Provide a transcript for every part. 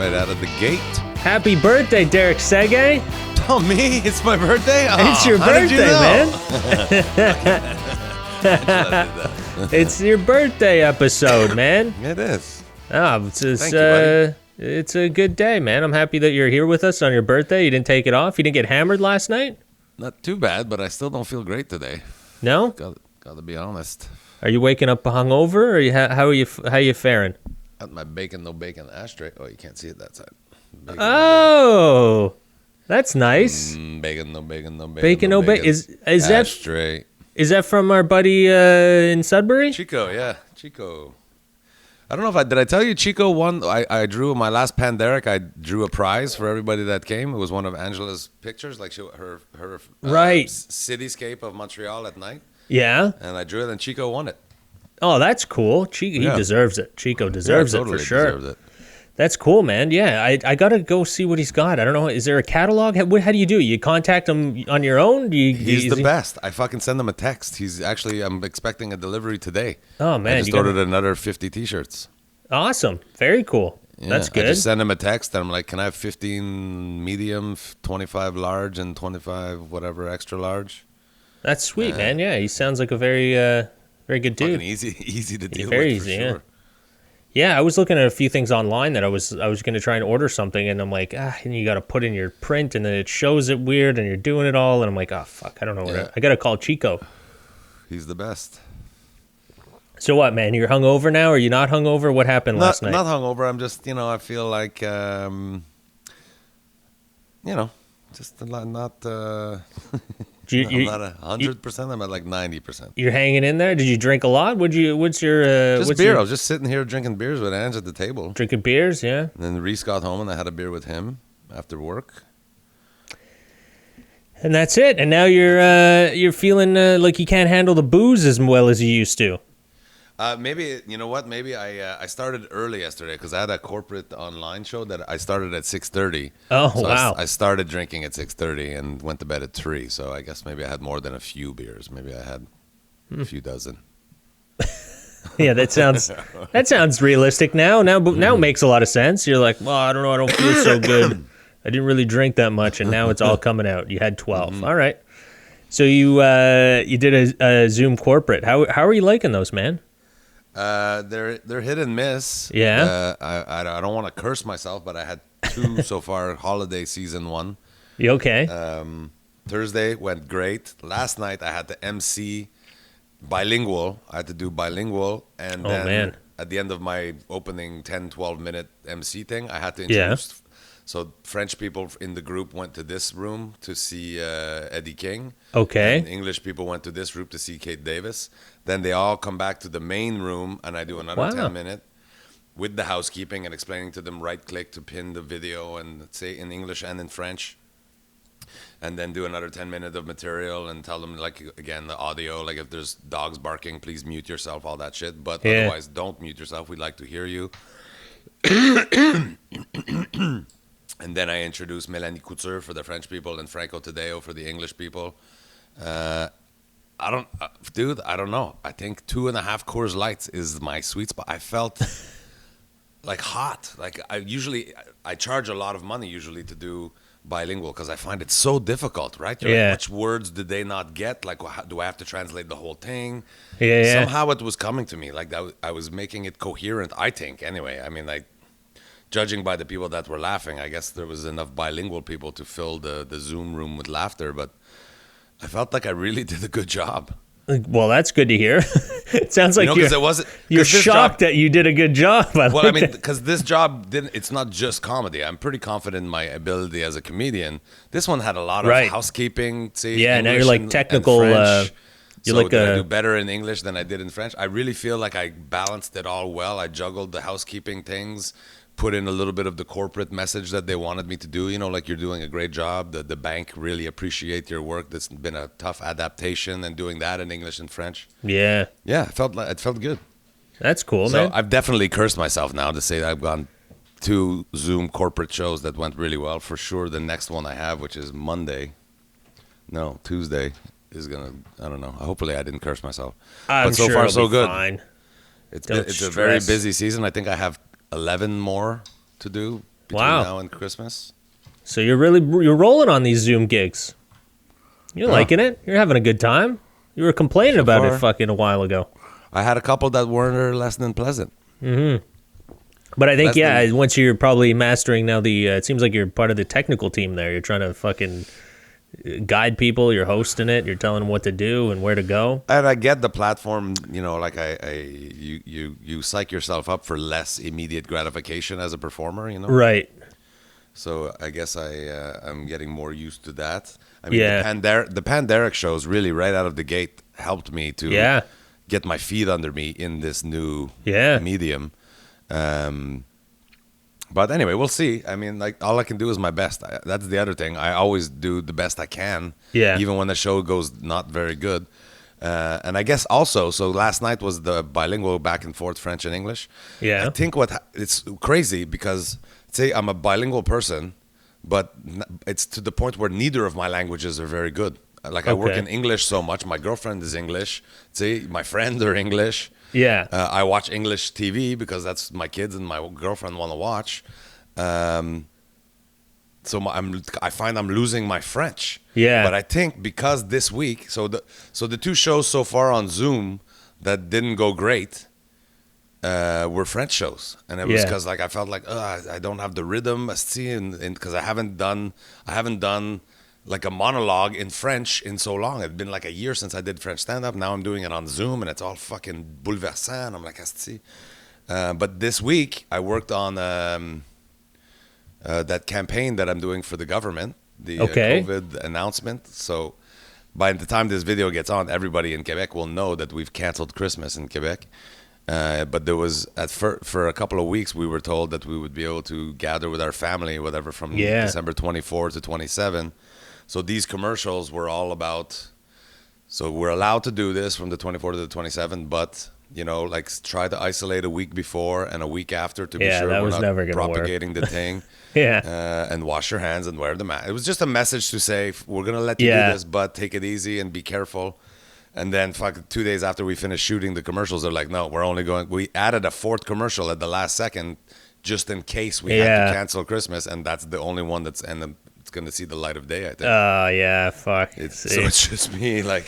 right out of the gate. Happy birthday, Derek Sege. Oh, me? It's my birthday? It's your how did you birthday, know? man. It's your birthday episode, man. It is. Oh, Thank you, buddy. It's a good day, man. I'm happy that you're here with us on your birthday. You didn't take it off. You didn't get hammered last night? Not too bad, but I still don't feel great today. No? Got to be honest. Are you waking up hungover, or how are you faring? Got my bacon, no bacon ashtray. Oh, you can't see it that side. Bacon, Oh, that's nice. Bacon, no bacon, no bacon. Bacon, no bacon. Is ashtray. Is that from our buddy in Sudbury? Chico, yeah, Chico. I don't know if did I tell you Chico won. I drew my last Panderic. I drew a prize for everybody that came. It was one of Angela's pictures, like her right cityscape of Montreal at night. Yeah, and I drew it, and Chico won it. Oh, that's cool. He deserves it. Chico deserves it for sure. Deserves it. That's cool, man. Yeah, I gotta go see what he's got. I don't know. Is there a catalog? How do you do? You contact him on your own? He's the best. I fucking send him a text. I'm expecting a delivery today. Oh man, I just ordered another 50 T-shirts. Awesome. Very cool. Yeah, that's good. I just send him a text and I'm like, can I have 15 medium, 25 large, and 25 whatever extra large? That's sweet, man. Yeah, he sounds like a very good dude. Fucking easy to deal very with, easy, for sure. Yeah, I was looking at a few things online that I was going to try and order something, and I'm like, and you got to put in your print, and then it shows it weird, and you're doing it all, and I'm like, oh fuck, I don't know I got to call Chico. He's the best. So what, man? You're hungover now? Or are you not hungover? What happened last night? Not hungover. I'm just, I feel like, just not. I'm not 100%. I'm at like 90%. You're hanging in there. Did you drink a lot? What's your just beer? I was just sitting here drinking beers with Ange at the table. Drinking beers, yeah. And then Reese got home, and I had a beer with him after work. And that's it. And now you're feeling like you can't handle the booze as well as you used to. Maybe, you know what? Maybe I started early yesterday because I had a corporate online show that I started at 6:30. Oh, so wow. I started drinking at 6:30 and went to bed at 3. So I guess maybe I had more than a few beers. Maybe I had a few dozen. Yeah, that sounds realistic now. Now it makes a lot of sense. You're like, well, I don't know. I don't feel so good. I didn't really drink that much, and now it's all coming out. You had 12. Mm-hmm. All right. So you did a Zoom corporate. How are you liking those, man? They're hit and miss. Yeah. I don't want to curse myself, but I had 2 so far. Holiday season 1. You okay? Thursday went great. Last night I had to MC bilingual. I had to do bilingual, and then at the end of my opening 10-12 minute MC thing, I had to introduce. Yeah. So French people in the group went to this room to see Eddie King. Okay. And English people went to this room to see Kate Davis. Then they all come back to the main room, and I do another 10 minute with the housekeeping and explaining to them right-click to pin the video and say in English and in French. And then do another 10 minutes of material and tell them, like, again, the audio, like if there's dogs barking, please mute yourself, all that shit. But otherwise, don't mute yourself. We'd like to hear you. And then I introduced Mélanie Couture for the French people and Franco Tadeo for the English people. I don't know. I think 2.5 Coors Lights is my sweet spot. I felt like hot. Like I charge a lot of money usually to do bilingual because I find it so difficult, right? You're like, which words did they not get? Like, do I have to translate the whole thing? Yeah. Somehow it was coming to me. Like I was making it coherent, I think, anyway. I mean, like, judging by the people that were laughing, I guess there was enough bilingual people to fill the Zoom room with laughter, but I felt like I really did a good job. Well, that's good to hear. It sounds like you're shocked that you did a good job. I mean, because this job it's not just comedy. I'm pretty confident in my ability as a comedian. This one had a lot of housekeeping. English now you're like technical. Did I do better in English than I did in French? I really feel like I balanced it all well. I juggled the housekeeping things, put in a little bit of the corporate message that they wanted me to do. Like you're doing a great job. The bank really appreciate your work. That's been a tough adaptation and doing that in English and French. Yeah. Yeah, it felt good. That's cool, man. So I've definitely cursed myself now to say that I've gone 2 Zoom corporate shows that went really well. For sure, the next one I have, which is Tuesday, is gonna. I don't know. Hopefully, I didn't curse myself. But so far, so good. Fine. It's a very busy season. I think I have 11 more to do, between Wow. now and Christmas. So you're rolling on these Zoom gigs. You're liking it. You're having a good time. You were complaining about it fucking a while ago. I had a couple that weren't less than pleasant. But I think, once you're probably mastering now it seems like you're part of the technical team there. You're trying to fucking guide people. You're hosting it. You're telling them what to do and where to go. And I get the platform, like you psych yourself up for less immediate gratification as a performer, Right. So I guess I'm getting more used to that. I mean, Yeah. the Panderic shows really right out of the gate helped me to get my feet under me in this new medium. But anyway, we'll see. I mean, like, all I can do is my best. That's the other thing. I always do the best I can, even when the show goes not very good. And I guess also, so last night was the bilingual back and forth French and English. Yeah. I think it's crazy because, say, I'm a bilingual person, but it's to the point where neither of my languages are very good. Like, I work in English so much. My girlfriend is English. See, my friends are English. Yeah. I watch English TV because that's my kids and my girlfriend want to watch. So I find I'm losing my French. Yeah. But I think because this week, so the two shows so far on Zoom that didn't go great were French shows, and it was because I felt like I don't have the rhythm, and because I haven't done like a monologue in French in so long. It'd been like a year since I did French stand-up. Now I'm doing it on Zoom, and it's all fucking bouleversant. I'm like, but this week I worked on that campaign that I'm doing for the government, the COVID announcement. So by the time this video gets on, everybody in Quebec will know that we've canceled Christmas in Quebec. But there was for a couple of weeks we were told that we would be able to gather with our family, whatever, from December 24 to 27. So these commercials were all about. So we're allowed to do this from the 24 to the 27, but like try to isolate a week before and a week after to be sure that we're was not never gonna propagating the thing. And wash your hands and wear the mask. It was just a message to say we're gonna let you do this, but take it easy and be careful. And then 2 days after we finished shooting the commercials, they're like, no, we're only going. We added a fourth commercial at the last second, just in case we had to cancel Christmas, and that's the only one it's going to see the light of day, I think. Fuck. So it's just me, like.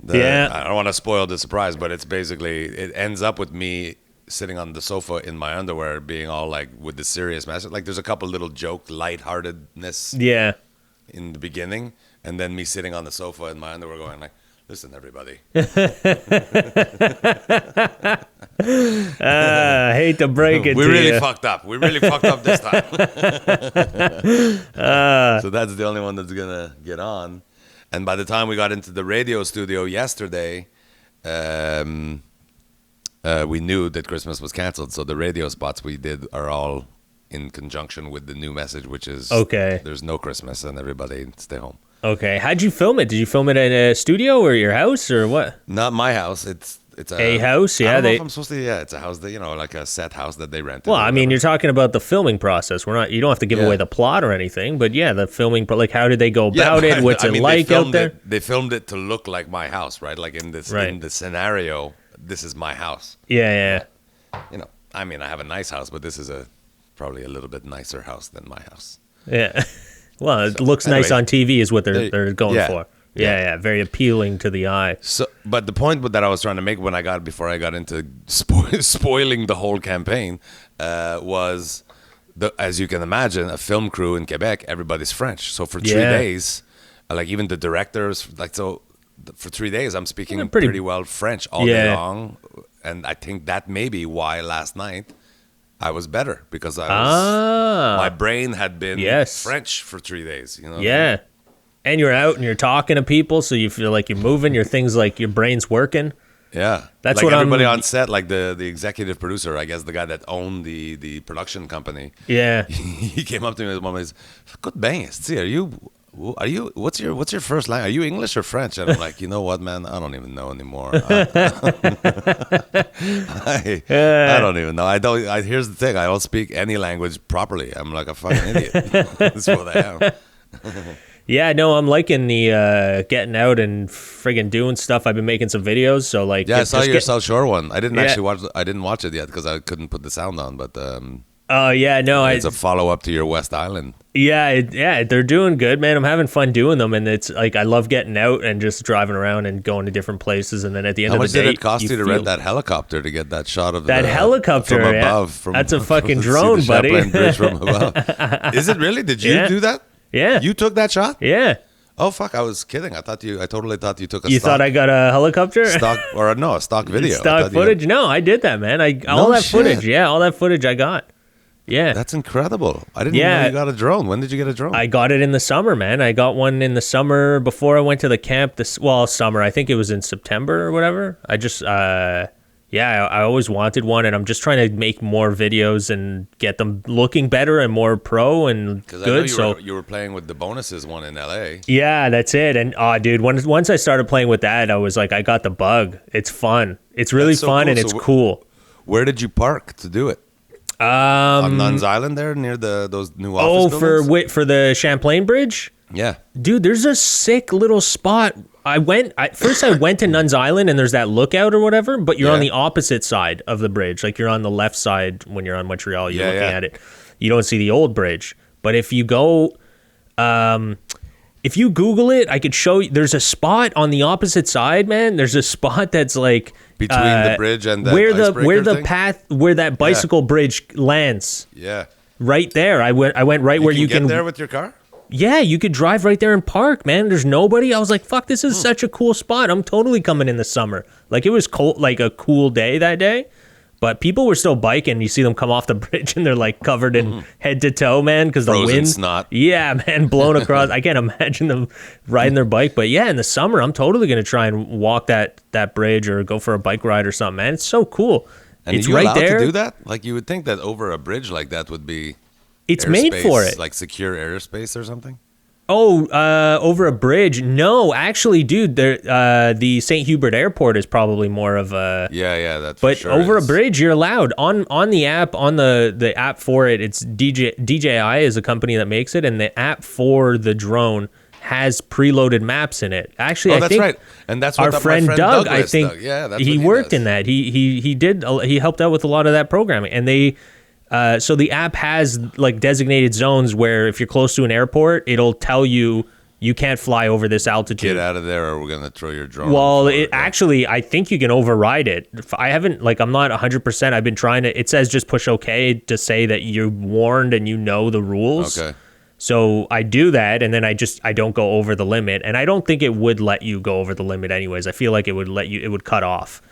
I don't want to spoil the surprise, but it's basically it ends up with me sitting on the sofa in my underwear, being all like with the serious message. Like there's a couple little lightheartedness. In the beginning, and then me sitting on the sofa in my underwear, going like. Listen, everybody. I hate to break it to you. We really fucked up. We really fucked up this time. So that's the only one that's going to get on. And by the time we got into the radio studio yesterday, we knew that Christmas was canceled. So the radio spots we did are all in conjunction with the new message, which is there's no Christmas and everybody stay home. Okay. How'd you film it? Did you film it in a studio or your house or what? Not my house. It's a house. Yeah, I don't know if I'm supposed to. Yeah, it's a house that like a set house that they rented. Well, I mean, you're talking about the filming process. You don't have to give away the plot or anything, but the filming. But like, how did they go about it? What's it like out there? They filmed it to look like my house, right? Like in the scenario, this is my house. Yeah. I mean, I have a nice house, but this is probably a little bit nicer house than my house. Yeah. Well, it looks nice on TV is what they're going for. Yeah, very appealing to the eye. So, but the point that I was trying to make before I got into spoiling the whole campaign was, as you can imagine, a film crew in Quebec, everybody's French. So for 3 days, like even the directors, for 3 days, I'm speaking pretty well French all day long, and I think that may be why last night I was better because my brain had been French for 3 days. Yeah. And you're out and you're talking to people, so you feel like you're moving. Your things like your brain's working. Yeah, that's like what everybody on set, like the executive producer, I guess the guy that owned the production company. Yeah, he came up to me one day. "Good bang, are you? What's your first language? Are you English or French?" And I'm like, you know what, man? I don't even know anymore. I don't even know. Here's the thing. I don't speak any language properly. I'm like a fucking idiot. That's what I am. Yeah, no, I'm liking the getting out and friggin' doing stuff. I've been making some videos, so like I saw your South Shore one. I didn't actually watch. I didn't watch it yet because I couldn't put the sound on. But Oh yeah, no, It's a follow up to your West Island. yeah, they're doing good, man. I'm having fun doing them, and it's like I love getting out and just driving around and going to different places. And then at the end How of much the day, did it cost you to feel- rent that helicopter to get that shot of that helicopter from yeah. above? That's a fucking see the drone, buddy. Champlain Bridge from above. Is it really? Did you Yeah. do that? Yeah, You took that shot? yeah. Oh fuck! I was kidding. I totally thought you took a You stock, thought I got a helicopter? stock or no, a stock video. I Stock thought you had- footage? No, I did that, man. All No that shit. footage. Yeah, all that footage I got. Yeah. That's incredible. I didn't even Yeah. know you got a drone. When did you get a drone? I got it in the summer, man. I got one in the summer before I went to the camp. Summer. I think it was in September or whatever. I just, I always wanted one, and I'm just trying to make more videos and get them looking better and more pro and Because I know good. you were playing with the bonuses one in LA. Yeah, that's it. And dude, once I started playing with that, I was like, I got the bug. It's fun. It's really That's so fun, cool. and So it's cool. Where did you park to do it? On Nuns Island there near those new office buildings? For the Champlain Bridge. Yeah. Dude, there's a sick little spot. First I went to Nuns Island and there's that lookout or whatever, but you're on Yeah. the opposite side of the bridge. Like you're on the left side when you're on Montreal. You're looking Yeah. at it. You don't see the old bridge. But if you go, if you Google it, I could show you. There's a spot on the opposite side, man. There's a spot that's like Between the bridge and the where the icebreaker thing? path where that bicycle bridge lands. Yeah. Right there. I went right where you get can there with your car? Yeah, you could drive right there and park, man. There's nobody. I was like, fuck, this is such a cool spot. I'm totally coming in the summer. Like, it was cold, like a cool day that day, but people were still biking. You see them come off the bridge and they're like covered in head to toe, man, because the Frozen wind. snot. Yeah, man, blown across. I can't imagine them riding their bike. But yeah, in the summer, I'm totally going to try and walk that bridge or go for a bike ride or something, man. It's so cool. And it's are you right allowed there. to do that? Like, you would think that over a bridge like that would be It's made for airspace, it. like secure airspace or something? Oh, over a bridge? No, actually, dude, the St. Hubert Airport is probably more of a. Yeah, that's But for sure over a is. bridge, you're allowed on the app, on the app for it. It's DJI is a company that makes it, and the app for the drone has preloaded maps in it. Actually, Oh, I that's think right. And that's what our my friend Doug, I Douglas think, does. Yeah, that's he what worked does. in that. He helped out with a lot of that programming, and they. So the app has like designated zones where if you're close to an airport, it'll tell you can't fly over this altitude. Get out of there or we're going to throw your drone. Well, on the floor. it actually, I think you can override it. I haven't, like, I'm not 100%. I've been trying to, it says just push OK to say that you're warned and you know the rules. Okay. So I do that, and then I don't go over the limit. And I don't think it would let you go over the limit anyways. I feel like it would cut off.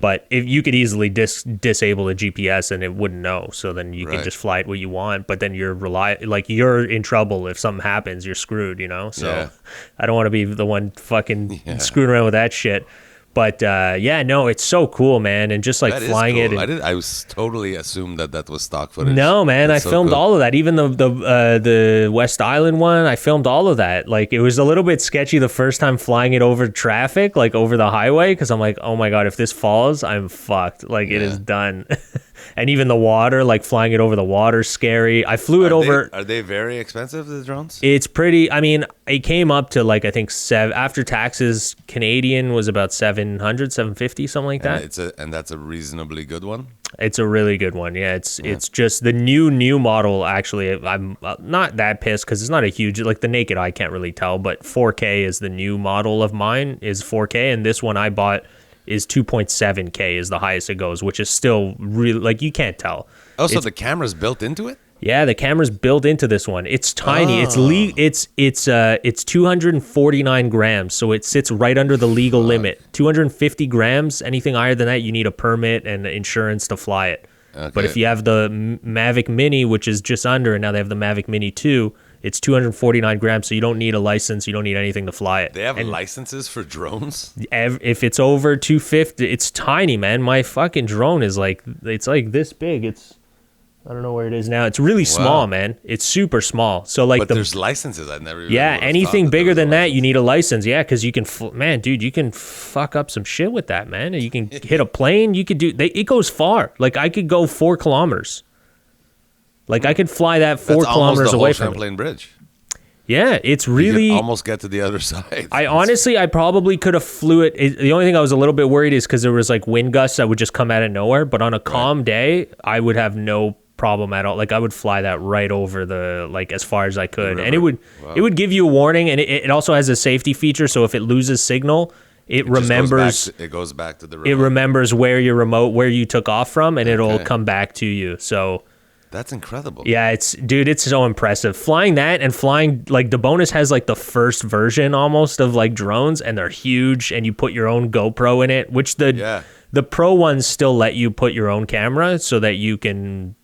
But if you could easily disable the GPS and it wouldn't know, so then you can Right. just fly it what you want. But then you're in trouble if something happens. You're screwed, you know. So Yeah. I don't want to be the one fucking screwing around with that shit. But no, it's so cool, man, and just like That is flying cool. it. I was totally assumed that was stock footage. No, man, That's I so filmed cool. all of that. Even the West Island one, I filmed all of that. Like, it was a little bit sketchy the first time flying it over traffic, like over the highway, because I'm like, oh my god, if this falls, I'm fucked. Like, it is done. And even the water, like flying it over the water, scary. I flew it over. Are they very expensive, the drones? It's pretty. I mean, it came up to like I think after taxes, Canadian was about 700, 750, something like that. And that's a reasonably good one. It's a really good one. Yeah, it's just the new model. Actually, I'm not that pissed because it's not a huge, like the naked eye can't really tell, but 4K is the new model of mine is 4K, and this one I bought is 2.7K is the highest it goes, which is still really, like, you can't tell. Oh, so the camera's built into it? Yeah, the camera's built into this one. It's tiny. It's 249 grams, so it sits right under the legal limit. 250 grams, anything higher than that, you need a permit and insurance to fly it. Okay. But if you have the Mavic Mini, which is just under, and now they have the Mavic Mini 2, it's 249 grams, so you don't need a license. You don't need anything to fly it. They have licenses for drones? If it's over 250, it's tiny, man. My fucking drone is like, it's like this big. I don't know where it is now. It's really small, man. It's super small. So like But there's licenses. I never. Even would've anything thought bigger there than was a that, you need a license. Yeah, because you can, man, dude, you can fuck up some shit with that, man. You can hit a plane. You could do. It goes far. Like I could go 4 kilometers. Like I could fly that 4 That's almost kilometers the away whole from it. Champlain Bridge. Yeah, it's You really. could almost get to the other side. I probably could have flew it. The only thing I was a little bit worried is because there was like wind gusts that would just come out of nowhere. But on a calm day, I would have no problem at all. Like I would fly that right over the like as far as I could, and river. it would give you a warning, and it also has a safety feature. So if it loses signal, it remembers. It goes back to the remote. It remembers where where you took off from, and it'll come back to you. So that's incredible. Yeah, it's so impressive. Flying that and flying like the bonus has like the first version almost of like drones, and they're huge, and you put your own GoPro in it, which the pro ones still let you put your own camera so that you can,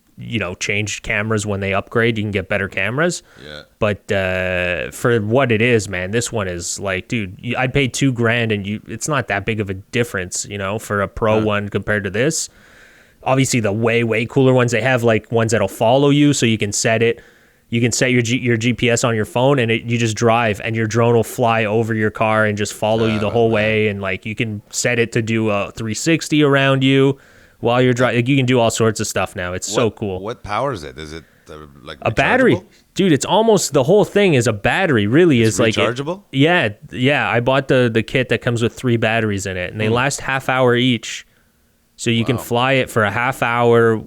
change cameras when they upgrade. You can get better cameras. Yeah. But for what it is, man, this one is like, dude, I'd pay $2,000 and it's not that big of a difference, for a pro one compared to this. Obviously, the way cooler ones, they have like ones that'll follow you, so you can set it. You can set your GPS on your phone, and you just drive, and your drone will fly over your car and just follow you the whole way. And like you can set it to do a 360 around you while you're driving. Like, you can do all sorts of stuff now. It's so cool. What powers it? Is it like a battery? Dude, it's almost the whole thing is a battery. Really, is like rechargeable. Yeah. I bought the kit that comes with 3 batteries in it, and they last half hour each. So you can fly it for a half hour.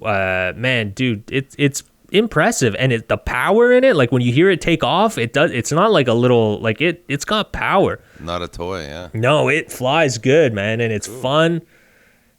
Man, dude, it's impressive, and the power in it, like when you hear it take off, it's not like a little, like it's got power. Not a toy, yeah. No, it flies good, man, and it's fun.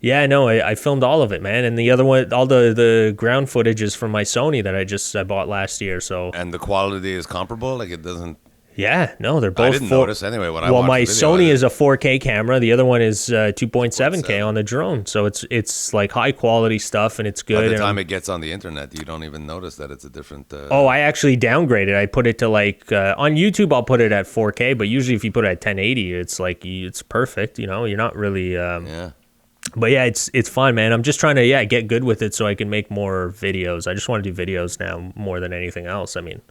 Yeah, no, I filmed all of it, man, and the other one, all the ground footage is from my Sony that I bought last year. So and the quality is comparable, like it doesn't. Yeah, no, they're both. I didn't notice anyway when I watched my the video. Sony is a 4K camera. The other one is 2.7K on the drone. So it's like high quality stuff, and it's good. By the time it gets on the internet, you don't even notice that it's a different. I actually downgraded. I put it to like on YouTube. I'll put it at 4K, but usually if you put it at 1080, it's like it's perfect. You're not really. Yeah. But yeah, it's fun, man. I'm just trying to get good with it so I can make more videos. I just want to do videos now more than anything else. I mean,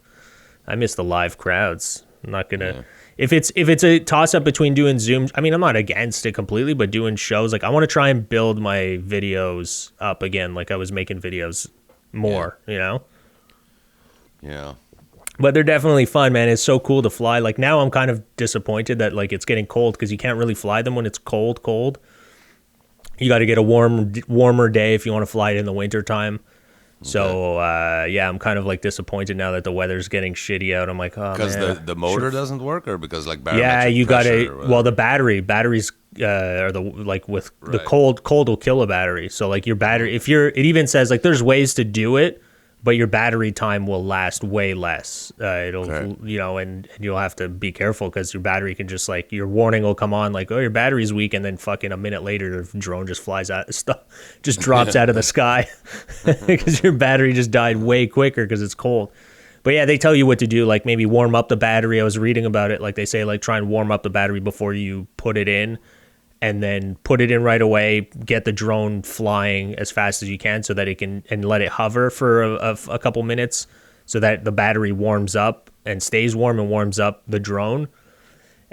I miss the live crowds. I'm not gonna if it's a toss up between doing Zoom. I mean, I'm not against it completely, but doing shows, like I want to try and build my videos up again, like I was making videos more, Yeah. But they're definitely fun, man. It's so cool to fly. Like now, I'm kind of disappointed that like it's getting cold because you can't really fly them when it's cold. You got to get a warmer day if you want to fly it in the wintertime. So, I'm kind of like disappointed now that the weather's getting shitty out. I'm like, oh, because the motor doesn't work, or because like barometric yeah, you got to. Well, the batteries are the cold will kill a battery. So like your battery, it even says like there's ways to do it, but your battery time will last way less. And you'll have to be careful because your battery can just like your warning will come on like, oh, your battery's weak, and then fucking a minute later the drone just flies out, just drops out of the sky because your battery just died way quicker because it's cold. But yeah, they tell you what to do, like maybe warm up the battery. I was reading about it, like they say like try and warm up the battery before you put it in. And then put it in right away, get the drone flying as fast as you can so that it can, and let it hover for a couple minutes so that the battery warms up and stays warm and warms up the drone.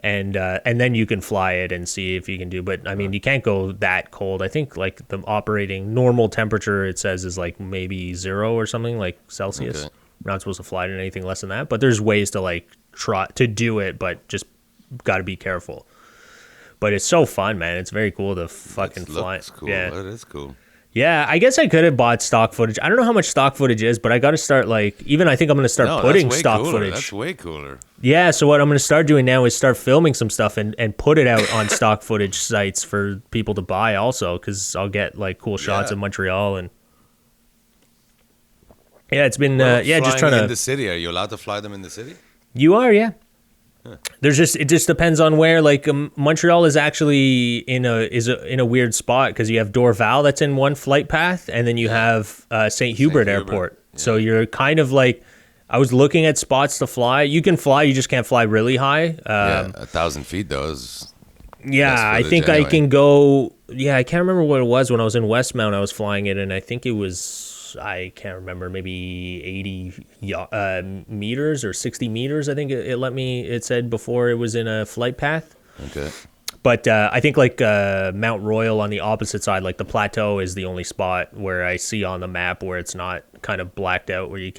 And then you can fly it and see if you can do. But I mean, you can't go that cold. I think like the operating normal temperature, it says, is like maybe 0 or something, like Celsius. Okay. You're not supposed to fly it in anything less than that. But there's ways to like try to do it, but just got to be careful. But it's so fun, man. It's very cool to fucking fly. Looks cool. Yeah. It is cool. Yeah, I guess I could have bought stock footage. I don't know how much stock footage is, but I got to start I think I'm going to start putting stock footage. That's way cooler. Yeah, so what I'm going to start doing now is start filming some stuff and put it out on stock footage sites for people to buy also, because I'll get like cool shots of Montreal. And yeah, it's been just trying to. In the city, are you allowed to fly them in the city? You are, yeah. It just depends on where. Like Montreal is actually in a weird spot because you have Dorval that's in one flight path, and then you have St. Hubert Airport. Yeah. So you're kind of like, I was looking at spots to fly. You can fly, you just can't fly really high. 1,000 feet though is. Yeah, I think anyway. I can go. Yeah, I can't remember what it was when I was in Westmount. I was flying it, and I think it was. I can't remember, maybe 80 meters or 60 meters. I think it said before it was in a flight path. Okay. But I think like Mount Royal on the opposite side, like the plateau is the only spot where I see on the map where it's not kind of blacked out, where you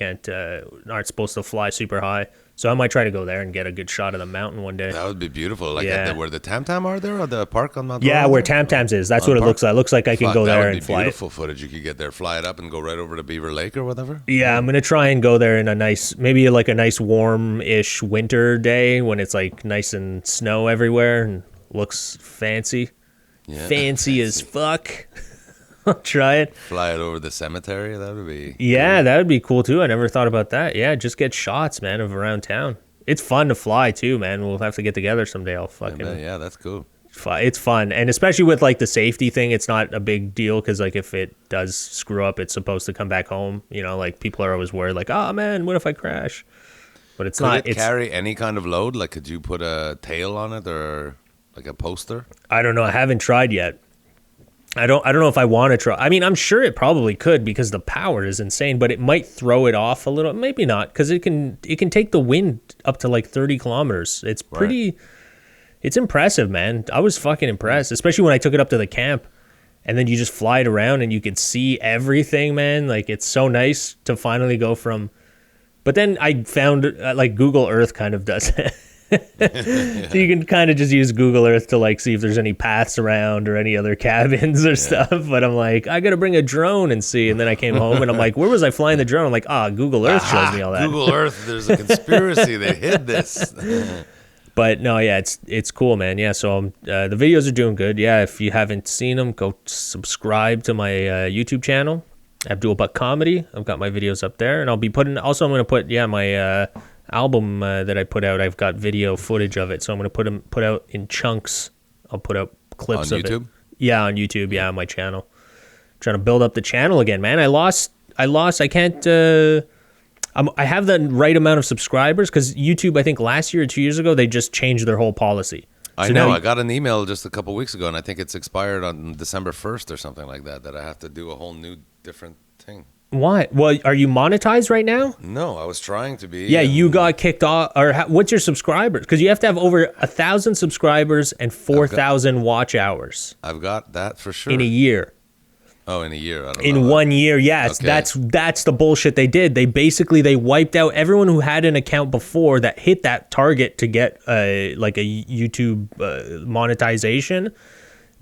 aren't supposed to fly super high. So I might try to go there and get a good shot of the mountain one day. That would be beautiful. Like Yeah. where the Tam Tam are there, or the park on Mount Yeah, Laurel where there? Tam Tams is. That's On what it park? looks like. It looks like I can Fuck, go that there would and be fly it. beautiful footage. You could get there, fly it up, and go right over to Beaver Lake or whatever. Yeah, I'm gonna try and go there in a nice, maybe like a nice warm-ish winter day when it's like nice and snow everywhere and looks fancy. Yeah. Fancy as fuck. I'll try it. Fly it over the cemetery. That would be. Yeah, that would be cool too. I never thought about that. Yeah, just get shots, man, of around town. It's fun to fly too, man. We'll have to get together someday. I'll fucking. Yeah, that's cool. It's fun, and especially with like the safety thing, it's not a big deal because like if it does screw up, it's supposed to come back home. You know, like people are always worried, like, oh man, what if I crash? But it's Could not. it It's carry any kind of load? Like, could you put a tail on it or like a poster? I don't know. I haven't tried yet. I don't know if I want to try. I mean, I'm sure it probably could because the power is insane, but it might throw it off a little. Maybe not because it can take the wind up to like 30 kilometers. It's pretty. It's impressive, man. I was fucking impressed, especially when I took it up to the camp, and then you just fly it around and you can see everything, man. Like it's so nice to finally go from. But then I found like Google Earth kind of does it. So you can kind of just use Google Earth to like see if there's any paths around or any other cabins or stuff. But I'm like, I gotta bring a drone and see. And then I came home and I'm like, where was I flying the drone? I'm like, Google Earth shows me all that. Google Earth. There's a conspiracy. They hid this. But no, yeah, it's cool, man. Yeah, so the videos are doing good. Yeah, if you haven't seen them, go subscribe to my YouTube channel, abdulbuttcomedy. I've got my videos up there, and I'll be putting. Also, I'm gonna put my album that I put out. I've got video footage of it, so I'm gonna put out in chunks. I'll put out clips On of YouTube? it. Yeah, on YouTube. Yeah, on my channel. Trying to build up the channel again, man. I lost. I can't. I have the right amount of subscribers because YouTube, I think last year or 2 years ago, they just changed their whole policy. I So know. now I got an email just a couple weeks ago, and I think it's expired on December 1st or something like that. That I have to do a whole new different thing. Why? Well, are you monetized right now? No, I was trying to be. Yeah, you got kicked off. Or what's your subscribers? Because you have to have over 1,000 subscribers and 4,000 watch hours I've got that for sure. in a year. Oh, in a year. I don't know In that. 1 year, yes. Okay. That's the bullshit they did. They basically wiped out everyone who had an account before that hit that target to get like a YouTube monetization.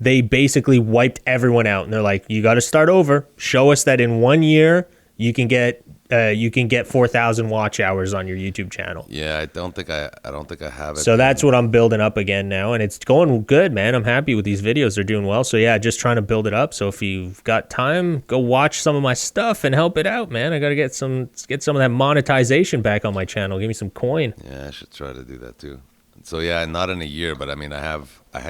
They basically wiped everyone out, and they're like, "You got to start over. Show us that in 1 year you can get 4,000 watch hours on your YouTube channel." Yeah, I don't think I have it. So that's what I'm building up again now, and it's going good, man. I'm happy with these videos; they're doing well. So yeah, just trying to build it up. So if you've got time, go watch some of my stuff and help it out, man. I got to get some of that monetization back on my channel. Give me some coin. Yeah, I should try to do that too. So yeah, not in a year, but I mean, I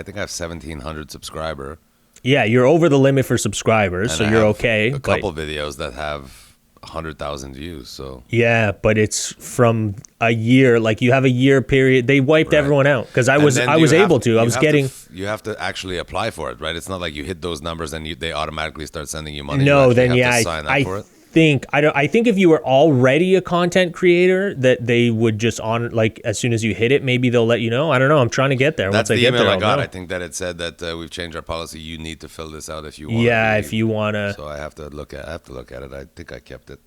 think I have 1,700 subscriber. Yeah, you're over the limit for subscribers, And so I you're have okay. A but- couple videos that have 100,000 views. So Yeah, but it's from a year. Like you have a year period. They wiped Right. everyone out because I And was then able to. I you was have getting. you have to actually apply for it, right? It's not like you hit those numbers and they automatically start sending you money. You No, actually then have yeah, to sign up I for it. think I think if you were already a content creator, that they would just like as soon as you hit it, maybe they'll let you know. I don't know. I'm trying to get there. That's Once I the get email there, I I'll got. know. I think that it said that we've changed our policy. You need to fill this out if you want. Yeah, if you wanna. So I have to look at it. I think I kept it.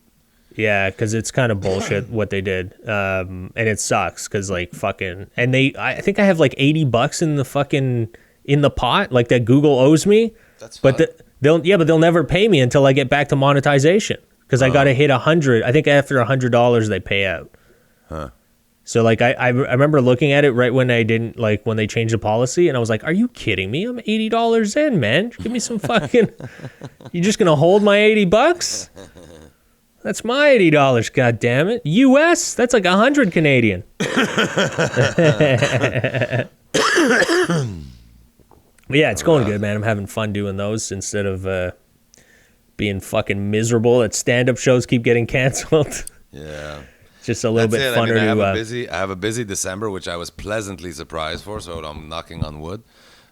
Yeah, because it's kind of bullshit what they did, and it sucks because like fucking and I think I have like $80 in the pot like that Google owes me. That's But fine. they'll never pay me until I get back to monetization because I got to hit 100. I think after $100 they pay out. Huh. So like I remember looking at it right when when they changed the policy, and I was like, "Are you kidding me? I'm $80 in, man. Give me some fucking. You just gonna hold my $80? That's my $80. God damn it. US? That's like 100 Canadian. But yeah, it's going good, man. I'm having fun doing those instead of being fucking miserable that stand-up shows keep getting canceled. Yeah. It's just a little That's bit it. I funner mean, to. I have a busy December, which I was pleasantly surprised for. So I'm knocking on wood.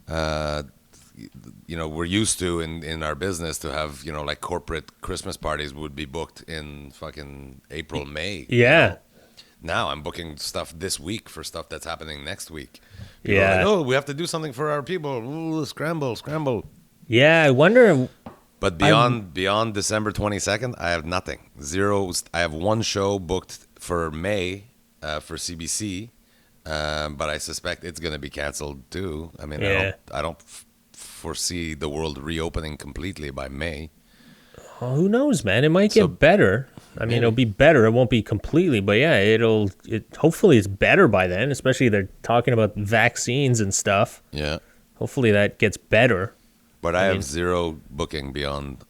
We're used to in our business to have like corporate Christmas parties would be booked in fucking April, May. Yeah. Now I'm booking stuff this week for stuff that's happening next week. People are Yeah. like, oh, we have to do something for our people. Ooh, scramble. Yeah, I wonder. But beyond December 22nd, I have nothing. Zero. I have one show booked for May, for CBC, but I suspect it's going to be canceled too. I mean, Yeah. I don't foresee the world reopening completely by May. Well, who knows, man? It might get So, better. I mean, maybe. it'll be better. It won't be completely, but yeah, hopefully it's better by then, especially they're talking about vaccines and stuff. Yeah. Hopefully that gets better. But I have zero booking beyond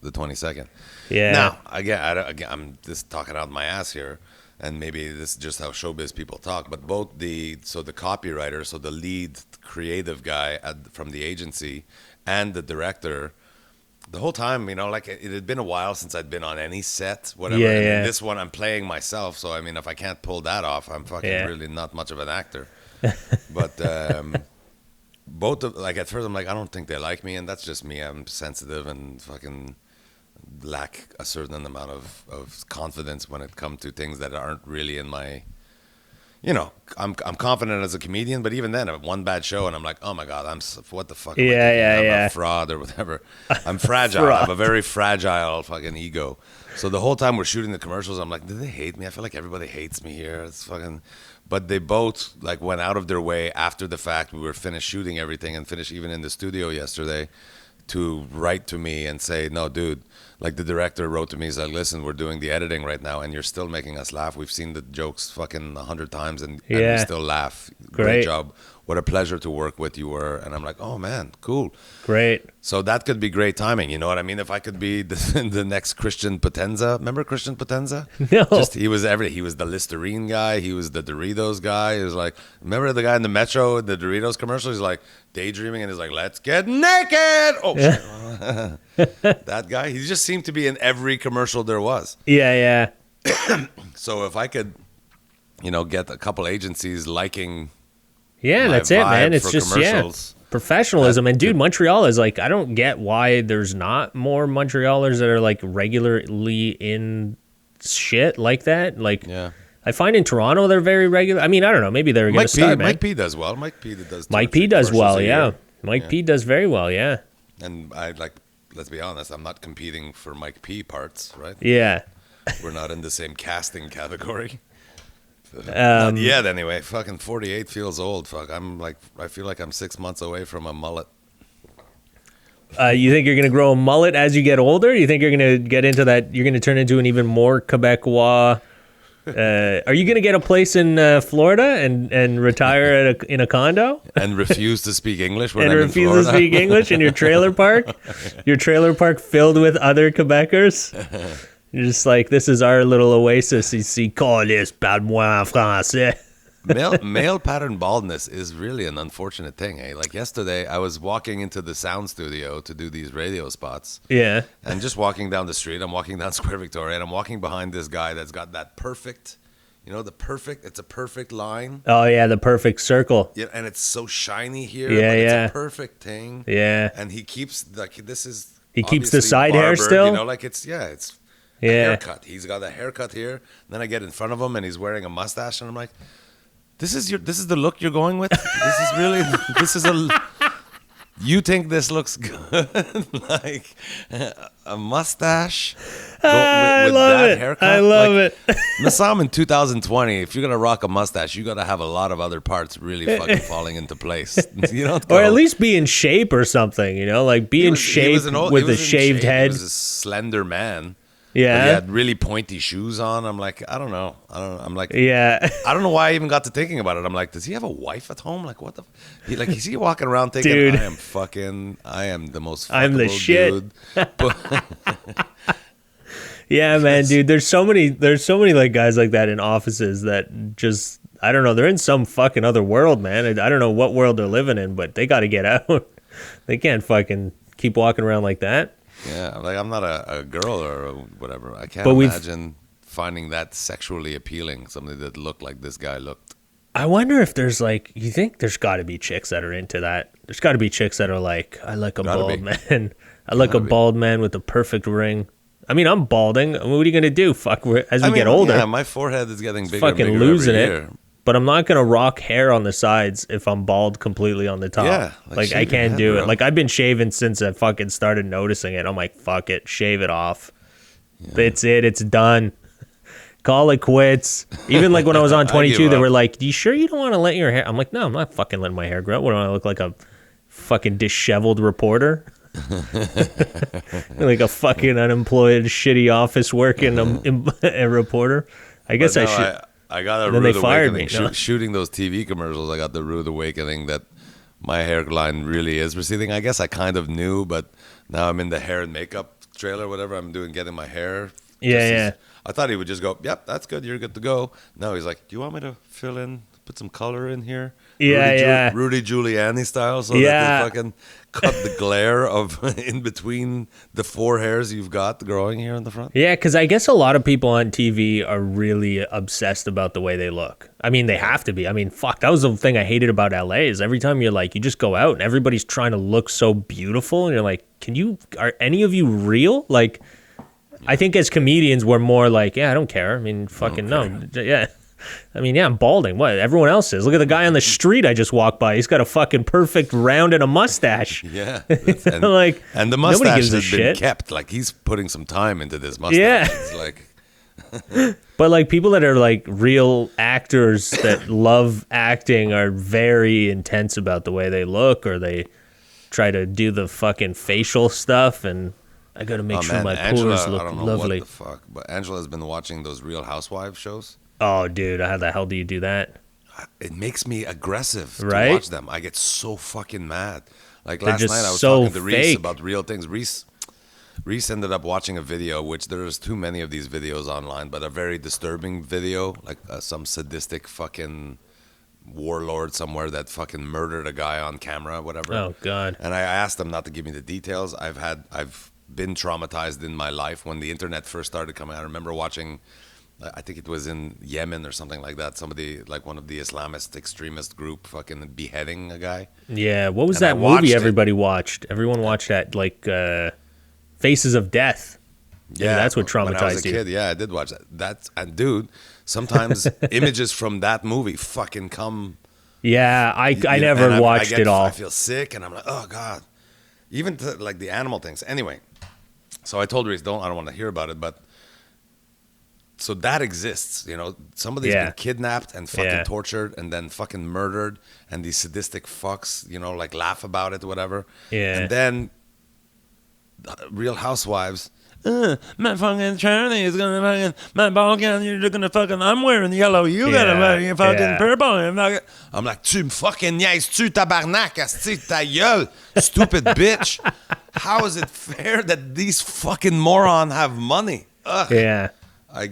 the 22nd. Yeah. Now, again, I'm just talking out my ass here, and maybe this is just how showbiz people talk. But both the copywriter, so the lead creative guy from the agency, and the director, the whole time, like it had been a while since I'd been on any set, whatever. Yeah, I mean, yeah. this one I'm playing myself, so I mean, if I can't pull that off, I'm fucking really not much of an actor. But both of, like, at first I'm like, I don't think they like me, and that's just me. I'm sensitive and fucking lack a certain amount of confidence when it comes to things that aren't really in my, I'm confident as a comedian, but even then, one bad show and I'm like, oh my god, what the fuck? Am I thinking? I'm a fraud or whatever. I'm fragile. I have a very fragile fucking ego. So the whole time we're shooting the commercials, I'm like, do they hate me? I feel like everybody hates me here. It's fucking. But they both like went out of their way after the fact. We were finished shooting everything and finished even in the studio yesterday to write to me and say, no, dude, like the director wrote to me, he's like, listen, we're doing the editing right now and you're still making us laugh. We've seen the jokes fucking 100 times and we still laugh. Great job. What a pleasure to work with you were. And I'm like, oh man, cool. Great. So that could be great timing. You know what I mean? If I could be the next Christian Potenza. Remember Christian Potenza? No. He was everything. He was the Listerine guy. He was the Doritos guy. He was like, remember the guy in the Metro, the Doritos commercial? He's like daydreaming and he's like, let's get naked. Oh, shit. That guy. He just seemed to be in every commercial there was. Yeah. So if I could, get a couple agencies liking that's it, man. It's just, professionalism. And dude, Montreal is like, I don't get why there's not more Montrealers that are like regularly in shit like that. Like, I find in Toronto they're very regular. I mean, I don't know. Maybe they're going to start, man. Mike P does well. Mike P does well, yeah. Mike P does very well, yeah. And let's be honest, I'm not competing for Mike P parts, right? Yeah. We're not in the same casting category. Not yet, anyway. Fucking 48 feels old. Fuck, I feel like I'm 6 months away from a mullet. You think you're going to grow a mullet as you get older? You think you're going to get into that? You're going to turn into an even more Quebecois? Are you going to get a place in Florida and retire in a condo? And refuse to speak English when and I'm in Florida? refuse to speak English in your trailer park? Your trailer park filled with other Quebecers? You're just like, this is our little oasis. Ici, callis, parle-moi en français. Male pattern baldness is really an unfortunate thing, eh? Like yesterday, I was walking into the sound studio to do these radio spots. Yeah. And just walking down the street, I'm walking down Square Victoria, and I'm walking behind this guy that's got that perfect, it's a perfect line. Oh, yeah, the perfect circle. Yeah, and it's so shiny here. Yeah, but yeah. It's a perfect thing. Yeah. And he keeps, He keeps the obviously side hair barbered, still? it's a haircut. He's got a haircut here. And then I get in front of him, and he's wearing a mustache, and I'm like, This is the look you're going with? You think this looks good? Like a mustache with that haircut? I love it. Nassam in 2020, if you're going to rock a mustache, you got to have a lot of other parts really fucking falling into place. You don't go, or at least be in shape or something, like be in shape with a shaved head. He was a slender man. Yeah. But he had really pointy shoes on. I'm like, I don't know. I'm like, yeah. I don't know why I even got to thinking about it. I'm like, does he have a wife at home? Like, what the? Is he walking around thinking, Dude. I am the most I'm the shit. Dude. Yeah, man, dude. There's so many like guys like that in offices that just, I don't know. They're in some fucking other world, man. I don't know what world they're living in, but they got to get out. They can't fucking keep walking around like that. Yeah, like I'm not a girl or whatever. I can't imagine finding that sexually appealing, something that looked like this guy looked. I wonder if there's you think there's got to be chicks that are into that. There's got to be chicks that are like, I like a bald man. I like a bald man with a perfect ring. I mean, I'm balding. What are you going to do? Fuck, as we get older. Yeah, my forehead is getting bigger fucking and bigger losing every it. year. But I'm not going to rock hair on the sides if I'm bald completely on the top. Yeah. I can't do it. Like, I've been shaving since I fucking started noticing it. I'm like, fuck it. Shave it off. Yeah. It's done. Call it quits. Even like when I was on 22, they up. we like, "You sure you don't want to let your hair?" I'm like, "No, I'm not fucking letting my hair grow. What do I look like, a fucking disheveled reporter?" Like a fucking unemployed, shitty office working a reporter. I guess I should. I got a then they rude fired awakening. me, no? Shooting those TV commercials, I got the rude awakening that my hairline really is receding. I guess I kind of knew, but now I'm in the hair and makeup trailer, whatever I'm doing, getting my hair. Yeah. I thought he would just go, "Yep, that's good. You're good to go." No, he's like, "Do you want me to fill in, put some color in here?" Yeah. Rudy Giuliani style, so that they fucking cut the glare of in between the four hairs you've got growing here in the front. Yeah, because I guess a lot of people on TV are really obsessed about the way they look. I mean, they have to be. I mean, fuck, that was the thing I hated about LA is every time you're like, you just go out and everybody's trying to look so beautiful. And you're like, are any of you real? Like, I think as comedians, we're more like, yeah, I don't care. I mean, fucking no. Yeah. I mean, yeah, I'm balding. What? Everyone else is. Look at the guy on the street I just walked by. He's got a fucking perfect round and a mustache. Yeah. And the mustache gives a has been shit. kept. Like, he's putting some time into this mustache. Yeah. It's like... But like people that are like real actors that love acting are very intense about the way they look, or they try to do the fucking facial stuff, and I got to make sure my pores look I don't know lovely. what the fuck, but Angela's been watching those Real Housewives shows. Oh, dude, how the hell do you do that? It makes me aggressive Right? to watch them. I get so fucking mad. Like They're last just night I was so talking to Reese fake. about real things. Reese ended up watching a video, which there's too many of these videos online, but a very disturbing video, like some sadistic fucking warlord somewhere that fucking murdered a guy on camera, whatever. Oh God. And I asked them not to give me the details. I've been traumatized in my life when the internet first started coming out. I remember watching, I think it was in Yemen or something like that, somebody, like one of the Islamist extremist group fucking beheading a guy. Yeah, what was And I that watched movie it. everybody watched? Everyone watched that, like Faces of Death. Maybe that's what When I was traumatized a you. kid, yeah, I did watch that. And dude, sometimes images from that movie fucking come. Yeah, I you know, never and watched it all. I feel sick, and I'm like, oh God. Even to, like the animal things. Anyway, so I told Reese, I don't want to hear about it, but so that exists, you know. Somebody's Yeah. been kidnapped and fucking Yeah. tortured and then fucking murdered, and these sadistic fucks, you know, like laugh about it, whatever. Yeah. And then Real Housewives. My fucking Charlie is gonna fucking my ball gown. You're gonna fucking. I'm wearing yellow. You gotta wear fucking purple. I'm like, tu me fucking niaises-tu, tabarnak, asti, ta gueule, stupid bitch. How is it fair that these fucking morons have money? Ugh. Yeah. I'm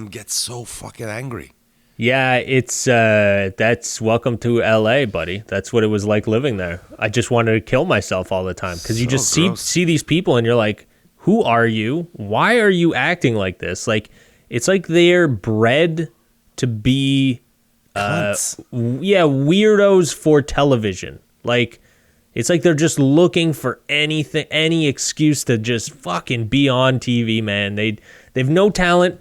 get so fucking angry. Yeah, it's that's welcome to LA, buddy. That's what it was like living there. I just wanted to kill myself all the time because you So just gross. see these people and you're like, who are you? Why are you acting like this? Like, it's like they're bred to be Cunts. weirdos for television. Like, it's like they're just looking for anything, any excuse to just fucking be on TV, man. They've no talent,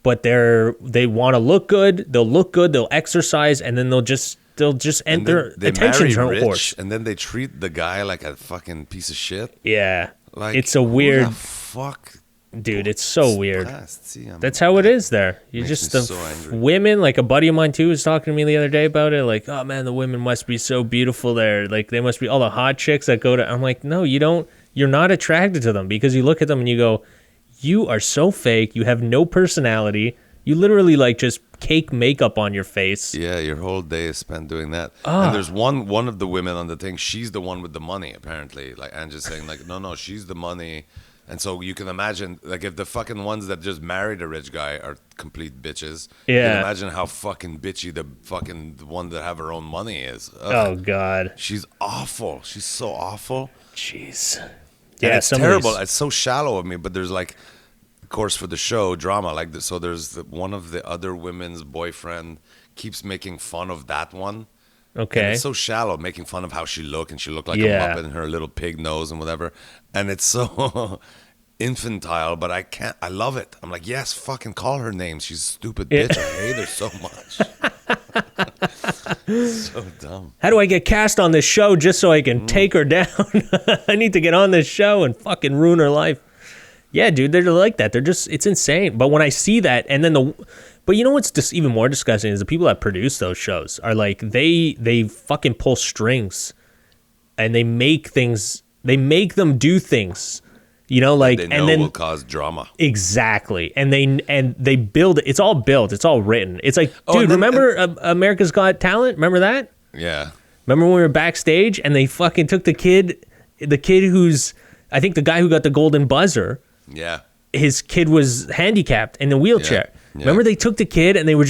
but they want to look good. They'll look good. They'll exercise, and then they'll just And enter then they attention marry horse. rich, and then they treat the guy like a fucking piece of shit. Yeah, Like, it's a who weird, the fuck. dude. It's so weird. See, That's how it is there. You Makes just me the so angry. women, like a buddy of mine too was talking to me the other day about it. Like, oh man, the women must be so beautiful there. Like, they must be all the hot chicks that go to. I'm like, no, you don't. You're not attracted to them because you look at them and you go, you are so fake. You have no personality. You literally like just cake makeup on your face. Yeah, your whole day is spent doing that. And there's one of the women on the thing. She's the one with the money, apparently. Like Angie's saying, like, no, she's the money. And so you can imagine, like, if the fucking ones that just married a rich guy are complete bitches, you Yeah. can imagine how fucking bitchy the one that have her own money is. Ugh. Oh God, She's awful. She's so awful. jeez. And Yeah, it's some of terrible. these- It's so shallow of me. But there's like, of course, for the show drama, like this. So there's one of the other women's boyfriend keeps making fun of that one. And Okay. it's so shallow, making fun of how she looked, and she looked like Yeah. a muppet and her little pig nose and whatever. And it's so infantile, but I can't. I love it. I'm like, yes, fucking call her name. She's a stupid Yeah. bitch. I hate her so much. So dumb. How do I get cast on this show just so I can take her down? I need to get on this show and fucking ruin her life. Yeah, dude, they're like that. They're just, it's insane. But when I see that, and then but you know what's just even more disgusting is the people that produce those shows are like, they fucking pull strings and they make them do things, you know, like, They know and then will cause drama. exactly. And they build it. It's all built. It's all written. It's like, Oh, dude, remember America's Got Talent? Remember that? Yeah. Remember when we were backstage and they fucking took the kid who's, I think the guy who got the golden buzzer. Yeah. His kid was handicapped in a wheelchair. Yeah. Remember they took the kid and they were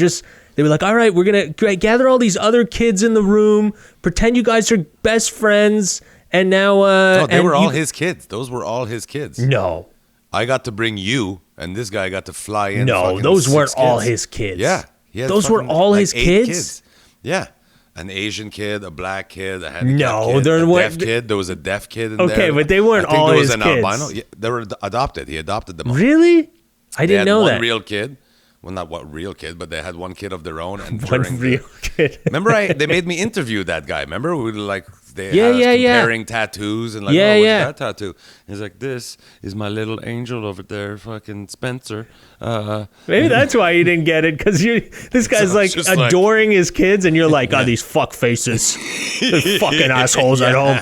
like, all right, we're going to gather all these other kids in the room, pretend you guys are best friends. And now, No, they were all his kids. Those were all his kids. No. I got to bring you, and this guy got to fly in. No, those weren't all his kids. Yeah. He had those were fucking, all like, his 8 kids? Yeah. An Asian kid, a black kid, a handicapped No, kid, there a weren't- deaf kid. There was a deaf kid in there. Okay, but they weren't I think all there was his an kids. albino. Yeah, they were adopted. He adopted them all. Really? I They didn't had know one that. real kid. Well, not what real kid, but they had one kid of their own. And One during real kid. remember, they made me interview that guy. Remember, we were like, they Yeah, had us yeah, yeah. comparing tattoos and like, Yeah, oh, what's yeah. that tattoo? He's like, this is my little angel over there, fucking Spencer. Maybe that's why you didn't get it, because this guy's So like just like- adoring his kids, and you're like, oh, these fuck faces, they're fucking assholes at home.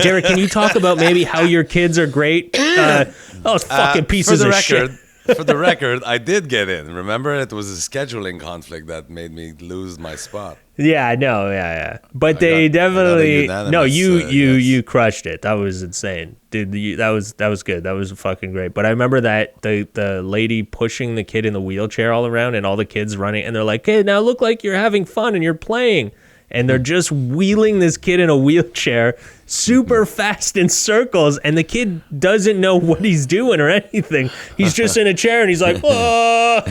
Derek, can you talk about maybe how your kids are great? Those fucking pieces of shit. For the record, I did get in. Remember, it was a scheduling conflict that made me lose my spot. Yeah, I know, yeah. But they I got a definitely unanimous, you yes. crushed it. That was insane, dude. That was good. That was fucking great. But I remember that the lady pushing the kid in the wheelchair all around, and all the kids running, and they're like, "Hey, now look like you're having fun and you're playing." And they're just wheeling this kid in a wheelchair super fast in circles, and the kid doesn't know what he's doing or anything. He's just in a chair, and he's like, "Oh!"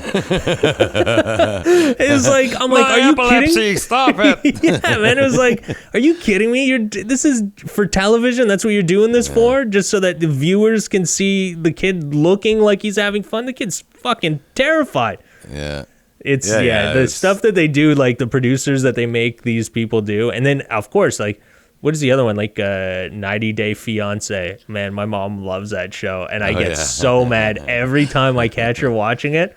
It's like, I'm like, "Are you kidding?" Stop it. Yeah, man. It was like, "Are you kidding me? This is for television. That's what you're doing this for, just so that the viewers can see the kid looking like he's having fun." The kid's fucking terrified. Yeah. It's Yeah, the it's- stuff that they do, like the producers that they make these people do, and then of course, like, what is the other one? Like 90 Day Fiance. Man, my mom loves that show, and I get yeah. so mad every time I catch her watching it.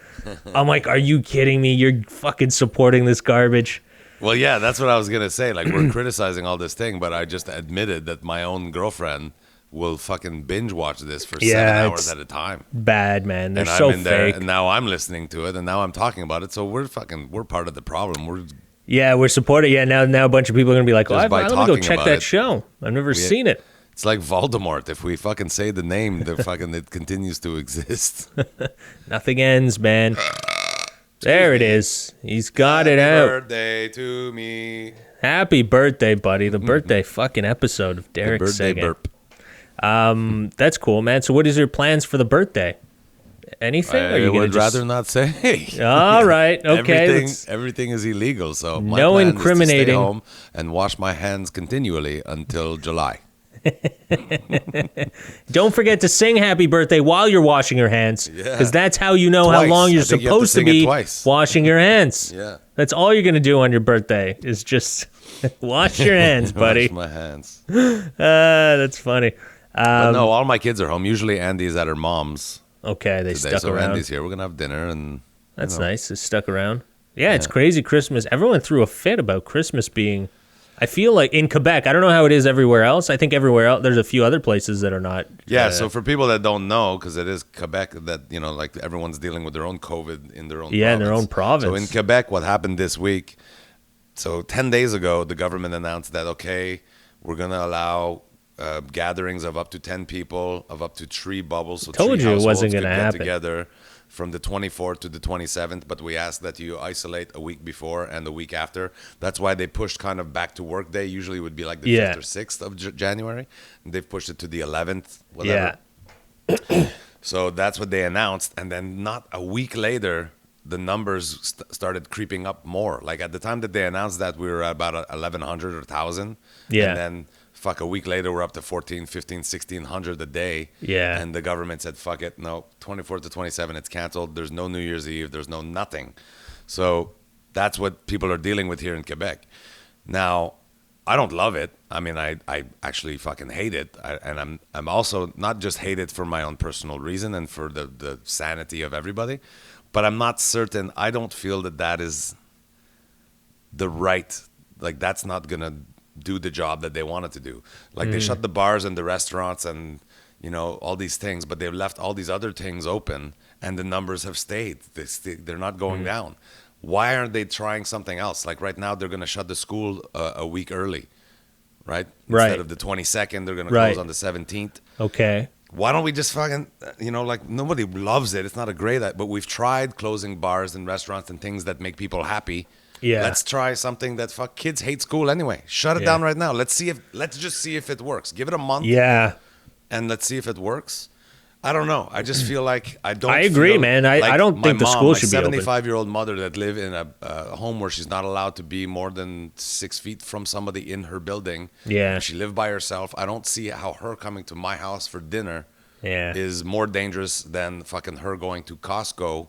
I'm like, "Are you kidding me? You're fucking supporting this garbage." Well, yeah, that's what I was gonna say. Like, we're criticizing all this thing, but I just admitted that my own girlfriend will fucking binge watch this for 7 hours it's at a time. bad, man. They're And so I'm in there, fake. and now I'm listening to it, and now I'm talking about it. So we're part of the problem. We're Yeah, we're supporting. Yeah, now a bunch of people are gonna be like, "Well, Just by let me go talking check about that it. show. I've never seen it." It's like Voldemort. If we fucking say the name, it continues to exist. Nothing ends, man. There it is. He's got it Happy out. birthday to me. Happy birthday, buddy. The birthday fucking episode of Derek Birthday singing. burp. That's cool, man. So what is your plans for the birthday? Anything? Or are I you gonna would just... rather not say. All right. Okay. Everything is illegal. So my No plan incriminating. is to stay home and wash my hands continually until July. Don't forget to sing happy birthday while you're washing your hands. Yeah. Because that's how you know how Twice. long you're I think you have to supposed to sing it be twice. washing your hands. Yeah. That's all you're going to do on your birthday is just wash your hands, buddy. Wash my hands. That's funny. But no, all my kids are home. Usually Andy's at her mom's Okay, they today, stuck so around. Andy's here. We're gonna have dinner, and That's nice. They stuck around. Yeah, it's crazy Christmas. Everyone threw a fit about Christmas being... I feel like in Quebec, I don't know how it is everywhere else. I think everywhere else, there's a few other places that are not. yeah. So for people that don't know, because it is Quebec, that like everyone's dealing with their own COVID in their own Yeah, in province. their own province. So in Quebec, what happened this week? So 10 days ago, the government announced that we're gonna allow gatherings of up to 10 people, of up to 3 bubbles. So Told 3 you it wasn't households gonna could get happen. together from the 24th to the 27th, but we ask that you isolate a week before and the week after. That's why they pushed kind of back to work day. Usually it would be like the 5th or 6th of January. And they've pushed it to the 11th, whatever. Yeah. So that's what they announced. And then not a week later, the numbers started creeping up more. Like at the time that they announced that, we were at about 1,100 or 1,000. Yeah. And then a week later, we're up to 14, 15, 1,600 a day. Yeah. And the government said, fuck it. No, 24 to 27, it's canceled. There's no New Year's Eve. There's no nothing. So that's what people are dealing with here in Quebec. Now, I don't love it. I mean, I actually fucking hate it. And I'm also not just hate it for my own personal reason and for the sanity of everybody, but I'm not certain. I don't feel that is the right, like that's not gonna do the job that they wanted to do. Like they shut the bars and the restaurants and all these things, but they've left all these other things open, and the numbers have stayed. They're not going down. Why aren't they trying something else? Like right now, they're gonna shut the school a week early, right? Instead of the 22nd, they're gonna close on the 17th. Okay. Why don't we just fucking, like nobody loves it. It's not a great, but we've tried closing bars and restaurants and things that make people happy. Yeah. Let's try something that kids hate school anyway. Shut it down right now. Let's just see if it works. Give it a month. Yeah. And let's see if it works. I don't know. I just feel like I don't. I agree, man. I don't think the school should be open. My 75-year-old mother that live in a home where she's not allowed to be more than 6 feet from somebody in her building. Yeah. She lived by herself. I don't see how her coming to my house for dinner is more dangerous than fucking her going to Costco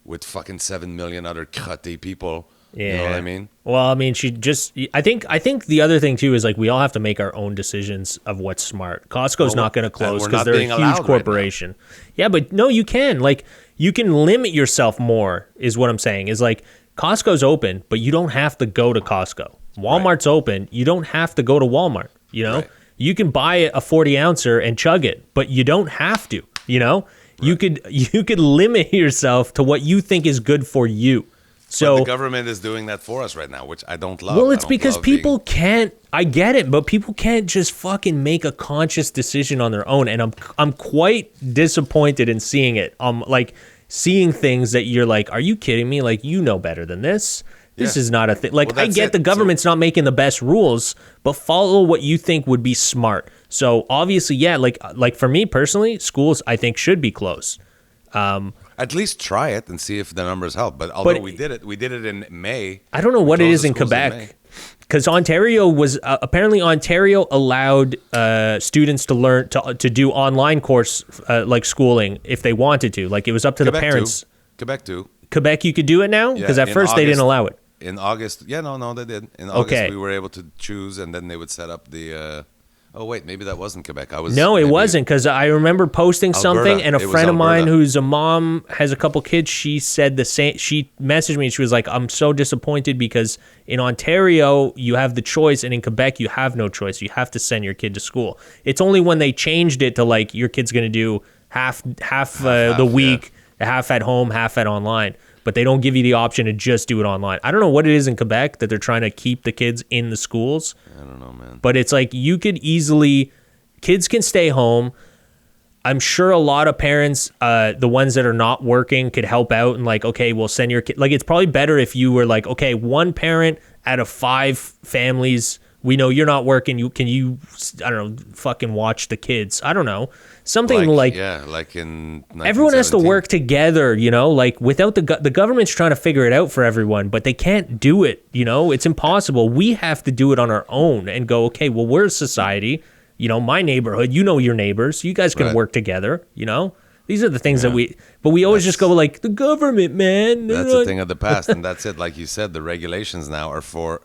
with fucking 7 million other crotté people. Yeah. You know what I mean? Well, I mean, I think the other thing too is like we all have to make our own decisions of what's smart. Costco's not going to close because they're a huge corporation. Right, yeah, but no, you can. Like, you can limit yourself more, is what I'm saying. Is like Costco's open, but you don't have to go to Costco. Walmart's open, you don't have to go to Walmart. Right. You can buy a 40-ouncer and chug it, but you don't have to. Right. You could limit yourself to what you think is good for you. So but the government is doing that for us right now, which I don't love. Well, it's because people can't. I get it, but people can't just fucking make a conscious decision on their own, and I'm quite disappointed in seeing it. Like seeing things that you're like, are you kidding me? Like, you know better than this. This is not a thing. Like, I get the government's not making the best rules, but follow what you think would be smart. So obviously, yeah, like for me personally, schools I think should be closed. At least try it and see if the numbers help. But although we did it in May. I don't know what it is in Quebec, because Ontario was apparently Ontario allowed students to learn to do online course like schooling if they wanted to. Like, it was up to the parents. Quebec too. Quebec, you could do it now, because at first they didn't allow it. In August, no, they did. In August, we were able to choose, and then they would set up the. Oh wait, maybe that wasn't Quebec. It wasn't, because I remember posting something, and a friend of mine whose a mom has a couple kids, she said the same. She messaged me and she was like, "I'm so disappointed because in Ontario you have the choice, and in Quebec you have no choice. You have to send your kid to school. It's only when they changed it to like your kid's going to do half the week, half at home, half at online." But they don't give you the option to just do it online. I don't know what it is in Quebec that they're trying to keep the kids in the schools. I don't know, man. But it's like kids can stay home. I'm sure a lot of parents, the ones that are not working, could help out and like, okay, we'll send your kid. Like, it's probably better if you were like, okay, one parent out of 5 families, we know you're not working. Can you, I don't know, fucking watch the kids? I don't know. Something like in everyone has to work together, like without the government's trying to figure it out for everyone, but they can't do it, it's impossible. We have to do it on our own and go, okay, well, we're a society, my neighborhood, your neighbors, you guys can work together, These are the things that we always just go like, the government, man. That's a thing of the past, and that's it. Like you said, the regulations now are for,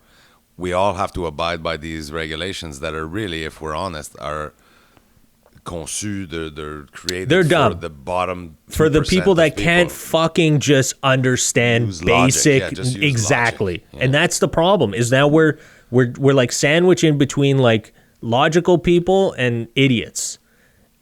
we all have to abide by these regulations that are really, if we're honest, are conçus, they're created they're dumb. For the bottom 2% for the people that can't fucking just understand basic exactly. Yeah. And that's the problem, is now we're like sandwiched in between like logical people and idiots,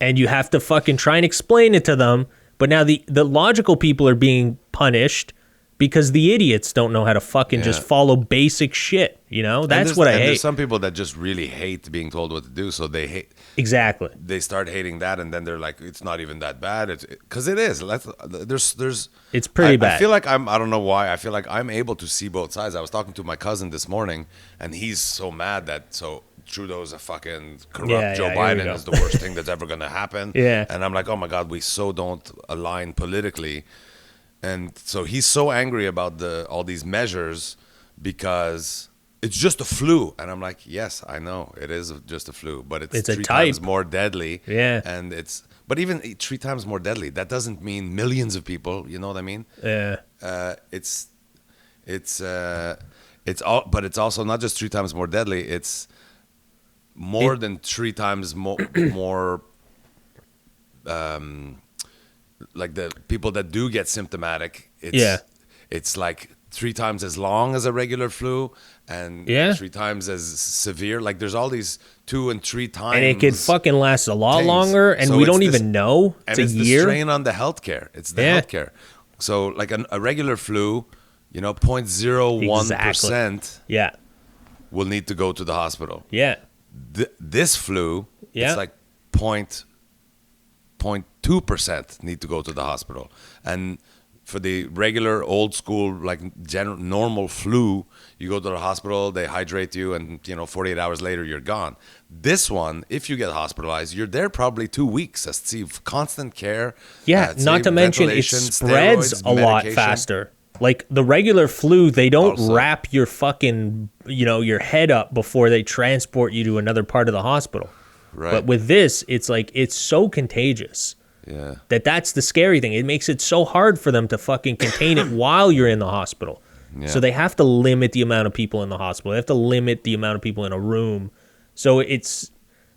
and you have to fucking try and explain it to them, but now the logical people are being punished because the idiots don't know how to fucking just follow basic shit, That's what I hate. There's some people that just really hate being told what to do, so they hate. Exactly. They start hating that, and then they're like, "It's not even that bad." Because it is. There's. It's pretty bad. I feel like I don't know why. I feel like I'm able to see both sides. I was talking to my cousin this morning, and he's so mad that Trudeau's a fucking corrupt. Joe Biden is the worst thing that's ever gonna happen. Yeah. And I'm like, oh my God, we so don't align politically. And so he's so angry about all these measures because it's just a flu. And I'm like, yes, I know it is just a flu, but it's 3 times more deadly. Yeah. And but even 3 times more deadly, that doesn't mean millions of people. You know what I mean? Yeah. It's but it's also not just 3 times more deadly. It's more than 3 times more. Like the people that do get symptomatic, it's like 3 times as long as a regular flu, and 3 times as severe. Like there's all these 2 and 3 times, and it could fucking last a lot things. longer, and So we it's don't this- even know. It's and a it's year. the strain on the healthcare. It's the healthcare. So like a regular flu, 0.01% Yeah. will need to go to the hospital. Yeah. This flu, it's like 0.2% need to go to the hospital. And for the regular old school, like normal flu, you go to the hospital, they hydrate you, and 48 hours later you're gone. This one, if you get hospitalized, you're there probably 2 weeks. Constant care. Not to mention it spreads steroids, a lot medication. faster. Like the regular flu, they don't Also. wrap your fucking, your head up before they transport you to another part of the hospital. Right. But with this, it's like, it's so contagious. Yeah. That's the scary thing. It makes it so hard for them to fucking contain it while you're in the hospital. Yeah. So they have to limit the amount of people in the hospital. They have to limit the amount of people in a room. So it's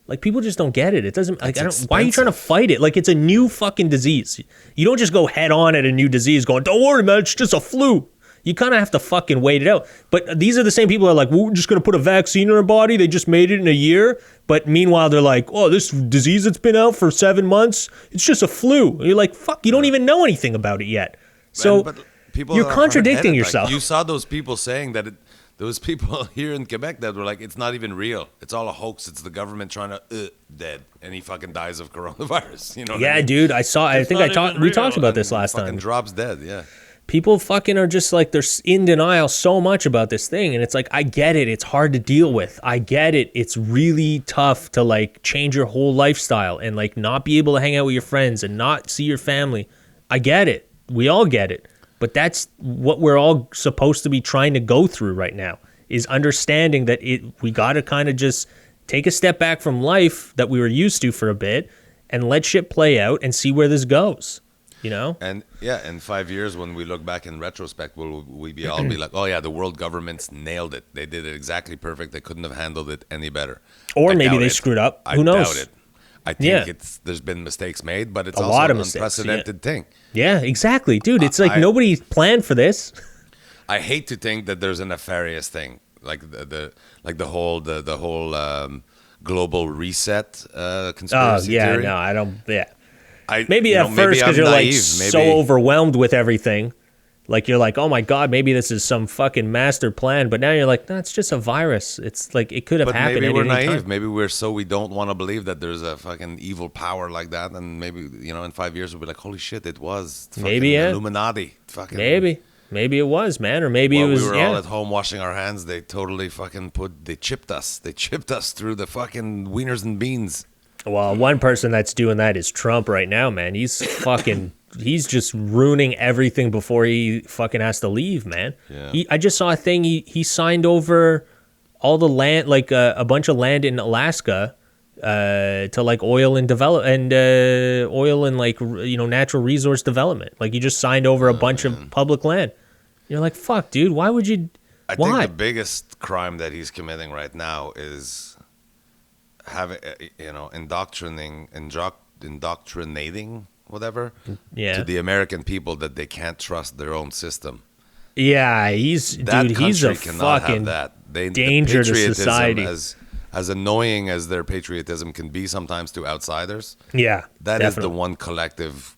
like, people just don't get it. It doesn't like, why are you trying to fight it? Like, it's a new fucking disease. You don't just go head on at a new disease going, don't worry, man, it's just a flu. You kind of have to fucking wait it out. But these are the same people that are like, we're just going to put a vaccine in our body. They just made it in a year. But meanwhile, they're like, oh, this disease that's been out for 7 months, it's just a flu. And you're like, fuck, you don't even know anything about it yet. So But people you're are contradicting hard-headed. yourself. Like, you saw those people saying that those people here in Quebec that were like, it's not even real. It's all a hoax. It's the government trying to dead. And he fucking dies of coronavirus. You know what I mean? Dude, I think we talked about this last fucking time. drops dead, yeah. People fucking are just like, they're in denial so much about this thing. And it's like, I get it. It's hard to deal with. I get it. It's really tough to like change your whole lifestyle and like not be able to hang out with your friends and not see your family. I get it. We all get it. But that's what we're all supposed to be trying to go through right now, is understanding that we got to kind of just take a step back from life that we were used to for a bit and let shit play out and see where this goes. And in 5 years, when we look back in retrospect, will we all be like, oh yeah, the world governments nailed it. They did it exactly perfect. They couldn't have handled it any better. Or I maybe doubt they it. screwed up. I Who knows? doubt it. I think there's been mistakes made, but it's A also lot of an mistakes, unprecedented thing. Yeah, exactly. Dude, it's like nobody planned for this. I hate to think that there's a nefarious thing, like the whole global reset conspiracy theory. No, I don't. Yeah. Maybe Maybe at first because I'm you're like naive. so overwhelmed with everything. Like you're like, oh my God, maybe this is some fucking master plan. But now you're like, no, it's just a virus. It's like it could have But happened. maybe we're at any naive. time. Maybe we don't want to believe that there's a fucking evil power like that. And maybe in 5 years we'll be like, holy shit, it was fucking Maybe, yeah. Illuminati. Fucking Maybe it was, man, or maybe it was. we were all at home washing our hands. They totally fucking they chipped us. They chipped us through the fucking wieners and beans. Well, one person that's doing that is Trump right now, man. He's fucking. He's just ruining everything before he fucking has to leave, man. Yeah. I just saw a thing. He signed over all the land, like a bunch of land in Alaska, to like oil and like natural resource development. Like he just signed over a bunch of public land. You're like, fuck, dude. Why would you? I Why? think the biggest crime that he's committing right now is having, indoctrinating whatever to the American people that they can't trust their own system. Yeah, he's a fucking danger to society. As annoying as their patriotism can be sometimes to outsiders, Yeah, that is the one collective,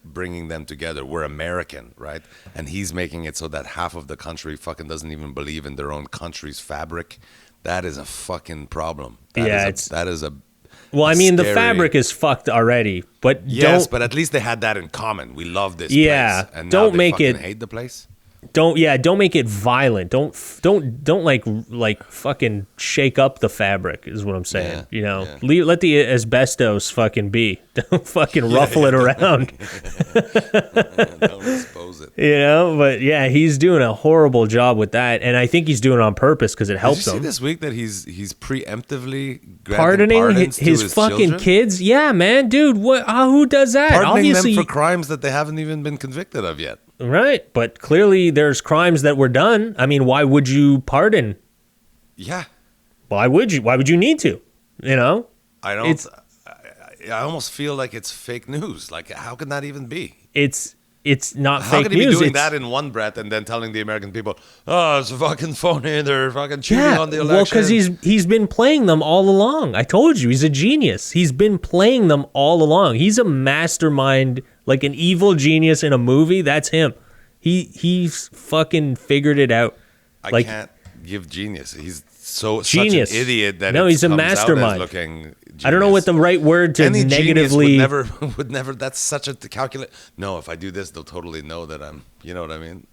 bringing them together. We're American, right? And he's making it so that half of the country fucking doesn't even believe in their own country's fabric. That is a fucking problem. That is a Well, I mean, the scary. fabric is fucked already, but Yes, but at least they had that in common. We love this place. And don't now they make fucking it- hate the place. don't make it violent. Don't like fucking shake up the fabric is what I'm saying. Let the asbestos fucking be. Don't fucking ruffle it around. Don't expose it. But yeah, he's doing a horrible job with that, and I think he's doing it on purpose because it Did helps you see him. this week that he's preemptively Pardoning pardons to his fucking children? kids. Yeah, man, dude. What? Who does that? Pardoning Obviously, them for crimes that they haven't even been convicted of yet. Right, but clearly there's crimes that were done. I mean, why would you pardon? Yeah. Why would you? Why would you need to? You know, I don't. It's- I almost feel like it's fake news. Like, how can that even be? it's not How fake can he be news. doing It's- that in one breath and then telling the American people, "Oh, it's fucking phony. They're fucking cheating Yeah, on the election"? well, because he's been playing them all along. I told you, he's a genius. He's been playing them all along. He's a mastermind, like an evil genius in a movie. That's him. He's fucking figured it out. I like- can't give genius. He's such Genius. an idiot that No, it he's a comes out as mastermind. looking I don't know what the right word to Any negatively. genius would never. That's such a calculate. No, if I do this, they'll totally know that I'm. You know what I mean?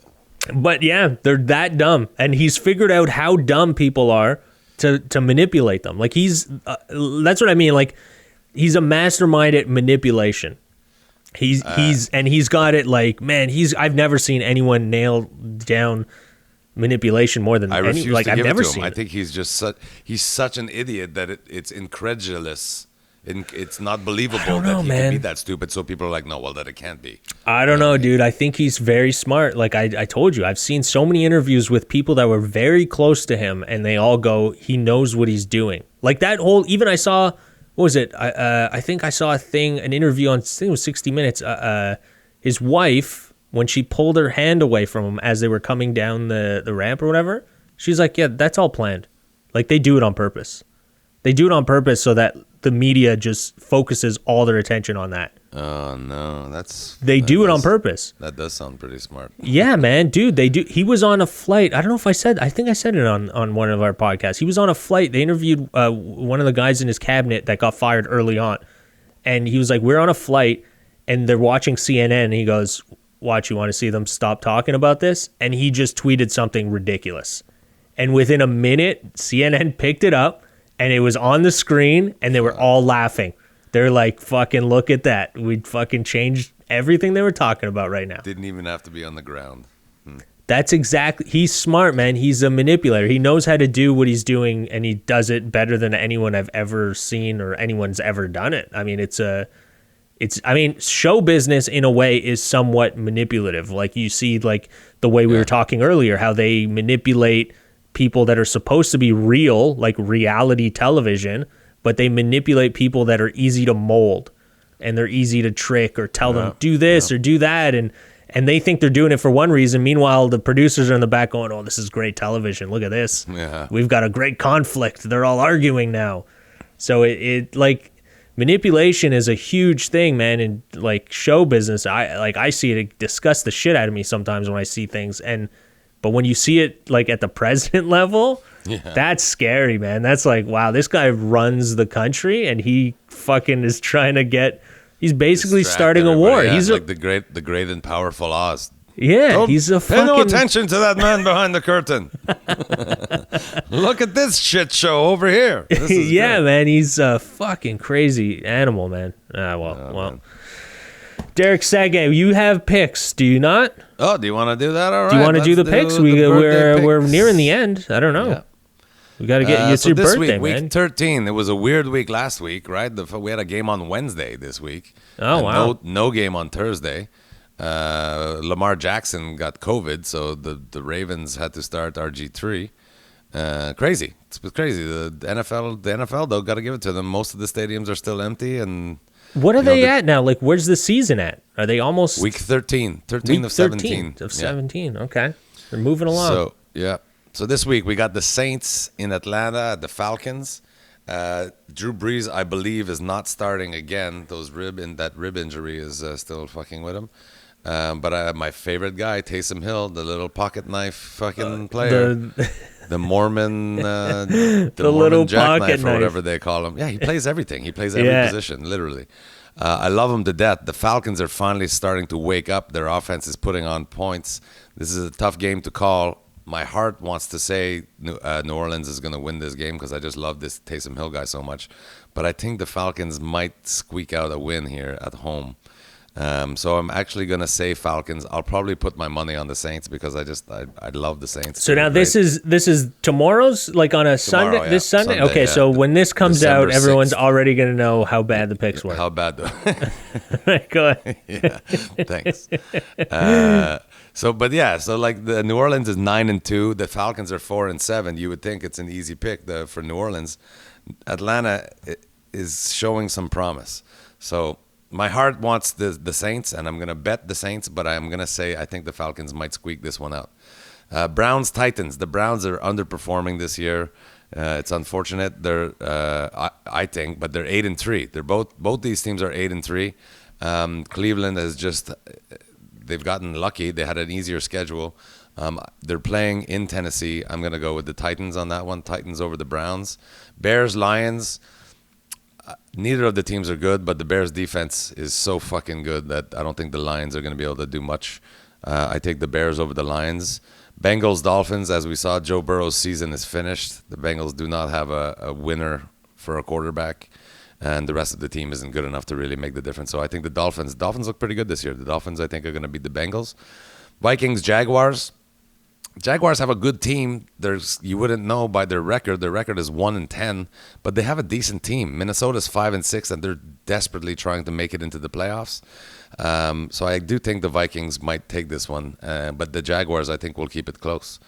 But yeah, they're that dumb, and he's figured out how dumb people are to manipulate them. Like that's what I mean. Like he's a mastermind at manipulation. He's got it. Like, man, I've never seen anyone nail down manipulation more than I refuse to I've give never it to him. seen I it. think he's just such an idiot that it's incredulous. It's not believable don't know, that he man. can be that stupid. So people are like, no, well, that it can't be. I don't know, dude. I think he's very smart. Like I told you, I've seen so many interviews with people that were very close to him, and they all go, he knows what he's doing. Like that whole, even I saw, what was it? I think I saw an interview on, I think it was 60 Minutes. His wife, when she pulled her hand away from him as they were coming down the ramp or whatever, she's like, yeah, that's all planned. Like they do it on purpose. They do it on purpose so that the media just focuses all their attention on that. Oh no, They do it on purpose. That does sound pretty smart. Yeah, man, dude, they do. He was on a flight. I don't know if I think I said it on one of our podcasts. He was on a flight. They interviewed one of the guys in his cabinet that got fired early on. And he was like, we're on a flight and they're watching CNN. And he goes, watch, you want to see them stop talking about this? And he just tweeted something ridiculous. And within a minute, CNN picked it up and it was on the screen and they were all laughing. They're like, fucking look at that. We fucking changed everything they were talking about right now. Didn't even have to be on the ground. That's exactly, he's smart, man. He's a manipulator. He knows how to do what he's doing and he does it better than anyone I've ever seen or anyone's ever done it. I mean, show business in a way is somewhat manipulative. Like you see, like the way we were talking earlier, how they manipulate people that are supposed to be real, like reality television, but they manipulate people that are easy to mold and they're easy to trick or tell them do this or do that. And they think they're doing it for one reason. Meanwhile, the producers are in the back going, oh, this is great television. Look at this. Yeah. We've got a great conflict. They're all arguing now. So it like manipulation is a huge thing, man. And like show business, I see it disgust the shit out of me sometimes when I see things. But when you see it like at the president level, that's scary, man. That's like, wow, this guy runs the country and he fucking is trying to he's basically starting a war. Yeah, He's like the great and powerful Oz. he's a Pay fucking... no attention to that man behind the curtain. Look at this shit show over here. This is yeah, great. man, he's a fucking crazy animal, man. Well. Man. Derek Sage, you have picks, do you not? Oh, do you want to do that? All right. Do you want to do the let's picks? the birthday We're picks. nearing the end. I don't know. Yeah. We got to get it's so your this birthday, week, man. week 13. It was a weird week last week, right? We had a game on Wednesday this week. Oh, And wow. No game on Thursday. Lamar Jackson got COVID, so the Ravens had to start RG3. Crazy. It's crazy. The NFL though, got to give it to them. Most of the stadiums are still empty, and What are you know, they at now? Like, where's the season at? Are they almost week 13 week of 17 of Yeah. 17? Okay, they're moving along. So yeah. So this week we got the Saints in Atlanta, the Falcons. Drew Brees, I believe, is not starting again. That rib injury is still fucking with him. But my favorite guy, Taysom Hill, the little pocket knife fucking player, the Mormon, the Mormon little jackknife pocket or knife. whatever they call him. Yeah, he plays everything. He plays every Yeah. position, literally. I love him to death. The Falcons are finally starting to wake up. Their offense is putting on points. This is a tough game to call. My heart wants to say New Orleans is going to win this game because I just love this Taysom Hill guy so much. But I think the Falcons might squeak out a win here at home. So I'm actually gonna say Falcons. I'll probably put my money on the Saints because I love the Saints. So They're now great. this is tomorrow's, like on a Sunday. Yeah. This Sunday. Sunday, Okay, yeah. so when this comes December out, everyone's 6th. already gonna know how bad the picks were. How bad though? Go ahead. Yeah, thanks. So like the New Orleans is 9-2. The Falcons are 4-7. You would think it's an easy pick for New Orleans. Atlanta is showing some promise. So my heart wants the Saints, and I'm gonna bet the Saints, but I'm gonna say I think the Falcons might squeak this one out. Browns Titans. The Browns are underperforming this year. It's unfortunate. They're I think, but they're 8-3. They're both these teams are 8-3. Cleveland is just they've gotten lucky. They had an easier schedule. They're playing in Tennessee. I'm gonna go with the Titans on that one. Titans over the Browns. Bears Lions. Neither of the teams are good, but the Bears defense is so fucking good that I don't think the Lions are going to be able to do much. I take the Bears over the Lions. Bengals Dolphins, as we saw, Joe Burrow's season is finished. The Bengals do not have a winner for a quarterback, and the rest of the team isn't good enough to really make the difference. So I think the Dolphins look pretty good this year. The Dolphins, I think, are going to beat the Bengals. Vikings Jaguars. Jaguars have a good team. You wouldn't know by their record. Their record is 1-10, but they have a decent team. Minnesota's 5-6, and they're desperately trying to make it into the playoffs. So I do think the Vikings might take this one, but the Jaguars, I think, will keep it close.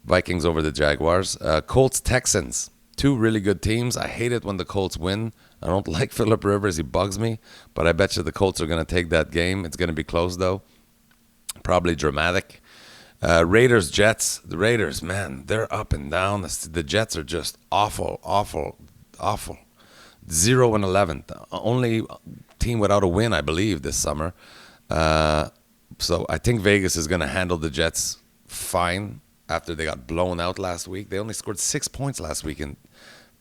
Vikings over the Jaguars. Colts Texans, two really good teams. I hate it when the Colts win. I don't like Phillip Rivers. He bugs me, but I bet you the Colts are going to take that game. It's going to be close though, probably dramatic. Raiders, Jets. The Raiders, man, they're up and down. The Jets are just awful. 0-11. The only team without a win, I believe, this summer. So I think Vegas is going to handle the Jets fine after they got blown out last week. They only scored 6 points last week in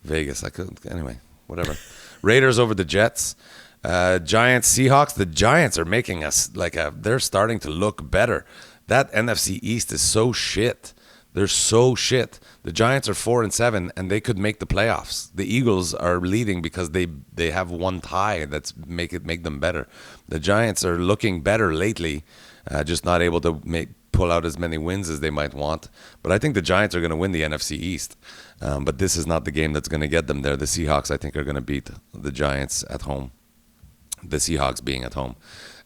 Vegas. Anyway, whatever. Raiders over the Jets. Giants, Seahawks. The Giants are making us they're starting to look better. That NFC East is so shit. They're so shit. The Giants are 4-7, and they could make the playoffs. The Eagles are leading because they have one tie that's make them better. The Giants are looking better lately, just not able to pull out as many wins as they might want. But I think the Giants are going to win the NFC East. But this is not the game that's going to get them there. The Seahawks, I think, are going to beat the Giants at home. The Seahawks being at home.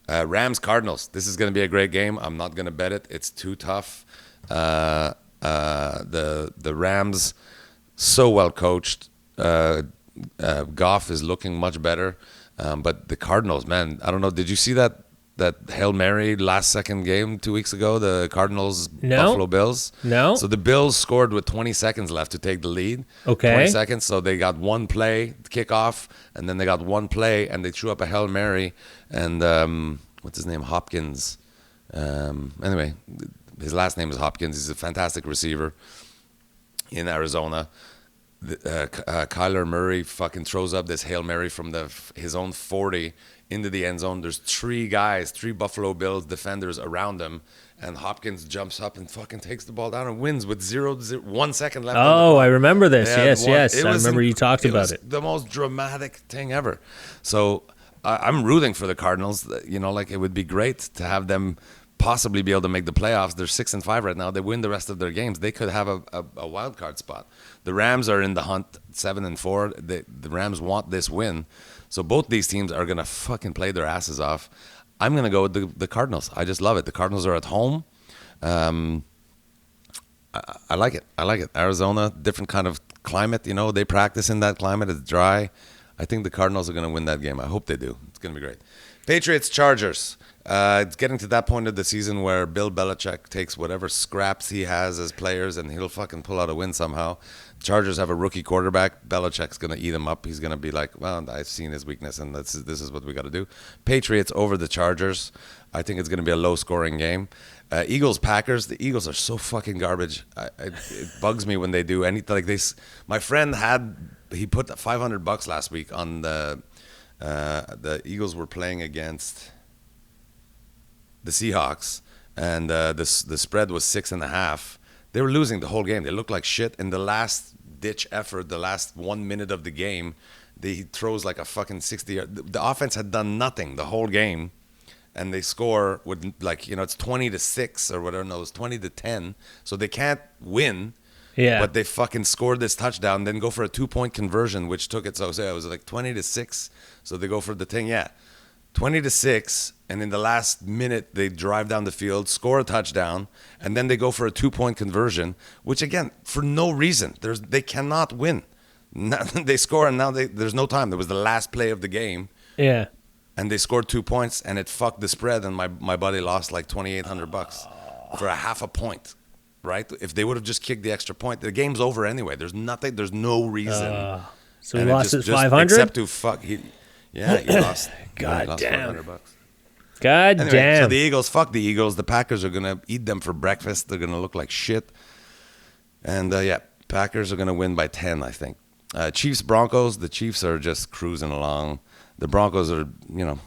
Rams Cardinals. This is going to be a great game. I'm not going to bet it. It's too tough. The Rams, so well coached. Goff is looking much better. But the Cardinals, man, I don't know. Did you see that Hail Mary last second game 2 weeks ago? The Cardinals Buffalo Bills. No. So the Bills scored with 20 seconds left to take the lead. Okay. 20 seconds. So they got one play kickoff, and then they got one play, and they threw up a Hail Mary. And what's his name? Hopkins. Anyway, his last name is Hopkins. He's a fantastic receiver in Arizona. Kyler Murray fucking throws up this Hail Mary from his own 40 into the end zone. There's three Buffalo Bills defenders around him, and Hopkins jumps up and fucking takes the ball down and wins with 1 second left. Oh, I remember this. Yes. I remember you talked about it. The most dramatic thing ever. So I'm rooting for the Cardinals. It would be great to have them possibly be able to make the playoffs. They're 6-5 right now. They win the rest of their games. They could have a wild card spot. The Rams are in the hunt, 7-4. The Rams want this win. So both these teams are going to fucking play their asses off. I'm going to go with the Cardinals. I just love it. The Cardinals are at home. I like it. Arizona, different kind of climate. They practice in that climate. It's dry. I think the Cardinals are going to win that game. I hope they do. It's going to be great. Patriots, Chargers. It's getting to that point of the season where Bill Belichick takes whatever scraps he has as players and he'll fucking pull out a win somehow. Chargers have a rookie quarterback. Belichick's going to eat him up. He's going to be like, well, I've seen his weakness, and this is what we got to do. Patriots over the Chargers. I think it's going to be a low-scoring game. Eagles, Packers. The Eagles are so fucking garbage. It bugs me when they do anything like this. My friend he put $500 last week on the Eagles were playing against the Seahawks, and the spread was 6.5. They were losing the whole game. They looked like shit. In the last ditch effort, the last 1 minute of the game, he throws like a fucking 60. The offense had done nothing the whole game. and they score with like, it's 20-6 or whatever. No, it's 20-10. So they can't win. Yeah. But they fucking scored this touchdown, then go for a 2-point conversion, which took it. So it was like 20-6. So they go for the thing. Yeah. 20-6, and in the last minute they drive down the field, score a touchdown, and then they go for a 2-point conversion, which again, for no reason, they cannot win. They score, and now there's no time. There was the last play of the game, Yeah. and they scored 2 points, and it fucked the spread, and my buddy lost like $2,800 for a half a point. Right? If they would have just kicked the extra point, the game's over anyway. There's nothing. There's no reason. So he lost his 500. Except to fuck. He lost. God he lost damn. $500. God Anyway, damn. so the Eagles, fuck the Eagles. The Packers are gonna eat them for breakfast. They're gonna look like shit. And Packers are gonna win by 10, I think. Chiefs Broncos. The Chiefs are just cruising along. The Broncos are,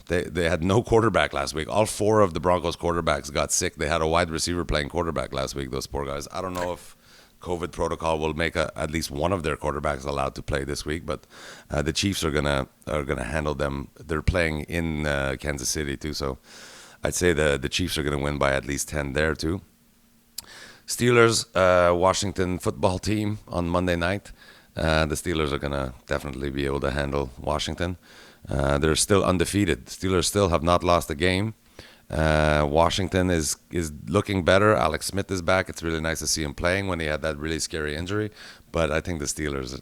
they had no quarterback last week. All 4 of the Broncos quarterbacks got sick. They had a wide receiver playing quarterback last week. Those poor guys. I don't know if COVID protocol will make at least one of their quarterbacks allowed to play this week, but the Chiefs are gonna handle them. They're playing in Kansas City too, so I'd say the Chiefs are gonna win by at least 10 there too. Steelers, Washington football team on Monday night. The Steelers are gonna definitely be able to handle Washington. They're still undefeated. Steelers still have not lost a game. Washington is looking better. Alex Smith is back. It's really nice to see him playing when he had that really scary injury. But I think the Steelers,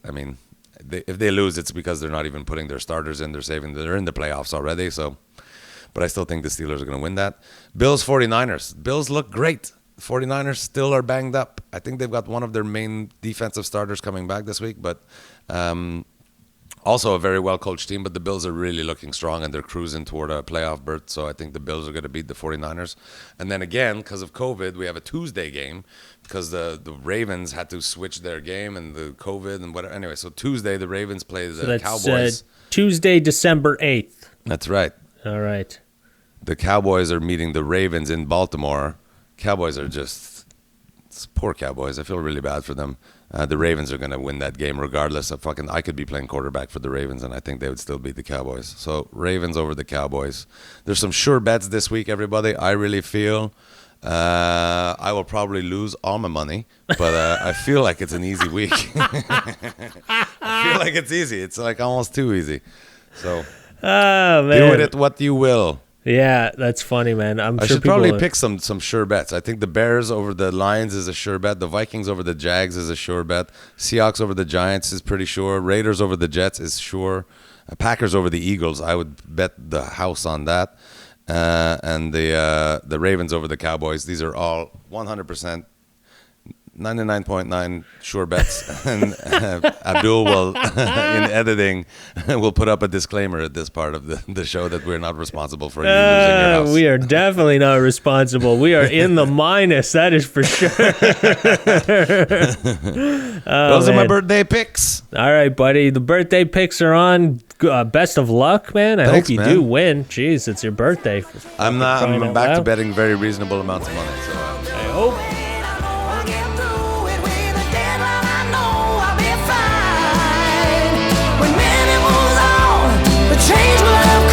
if they lose, it's because they're not even putting their starters in. They're in the playoffs already. So, but I still think the Steelers are going to win that. Bills 49ers. Bills look great. 49ers still are banged up. I think they've got one of their main defensive starters coming back this week, but also a very well-coached team, but the Bills are really looking strong, and they're cruising toward a playoff berth, so I think the Bills are going to beat the 49ers. And then again, because of COVID, we have a Tuesday game because the Ravens had to switch their game and the COVID and whatever. Anyway, so Tuesday, the Ravens play the Cowboys. Tuesday, December 8th. That's right. All right. The Cowboys are meeting the Ravens in Baltimore. Cowboys are just poor Cowboys. I feel really bad for them. The Ravens are going to win that game regardless of I could be playing quarterback for the Ravens, and I think they would still beat the Cowboys. So Ravens over the Cowboys. There's some sure bets this week, everybody. I really feel I will probably lose all my money, but I feel like it's an easy week. I feel like it's easy. It's like almost too easy. So man. do with it what you will. Yeah, that's funny, man. I should probably pick some sure bets. I think the Bears over the Lions is a sure bet. The Vikings over the Jags is a sure bet. Seahawks over the Giants is pretty sure. Raiders over the Jets is sure. Packers over the Eagles, I would bet the house on that. And the Ravens over the Cowboys. These are all 100%. 99.9 sure bets, and Abdul will, in editing, will put up a disclaimer at this part of the show that we're not responsible for you losing your house. We are definitely not responsible. We are in the minus, that is for sure. Those are my birthday picks. All right, buddy. The birthday picks are on. Best of luck, man. I Thanks, hope you do win. Jeez, it's your birthday. I'm back to betting very reasonable amounts of money. So I hope. Change will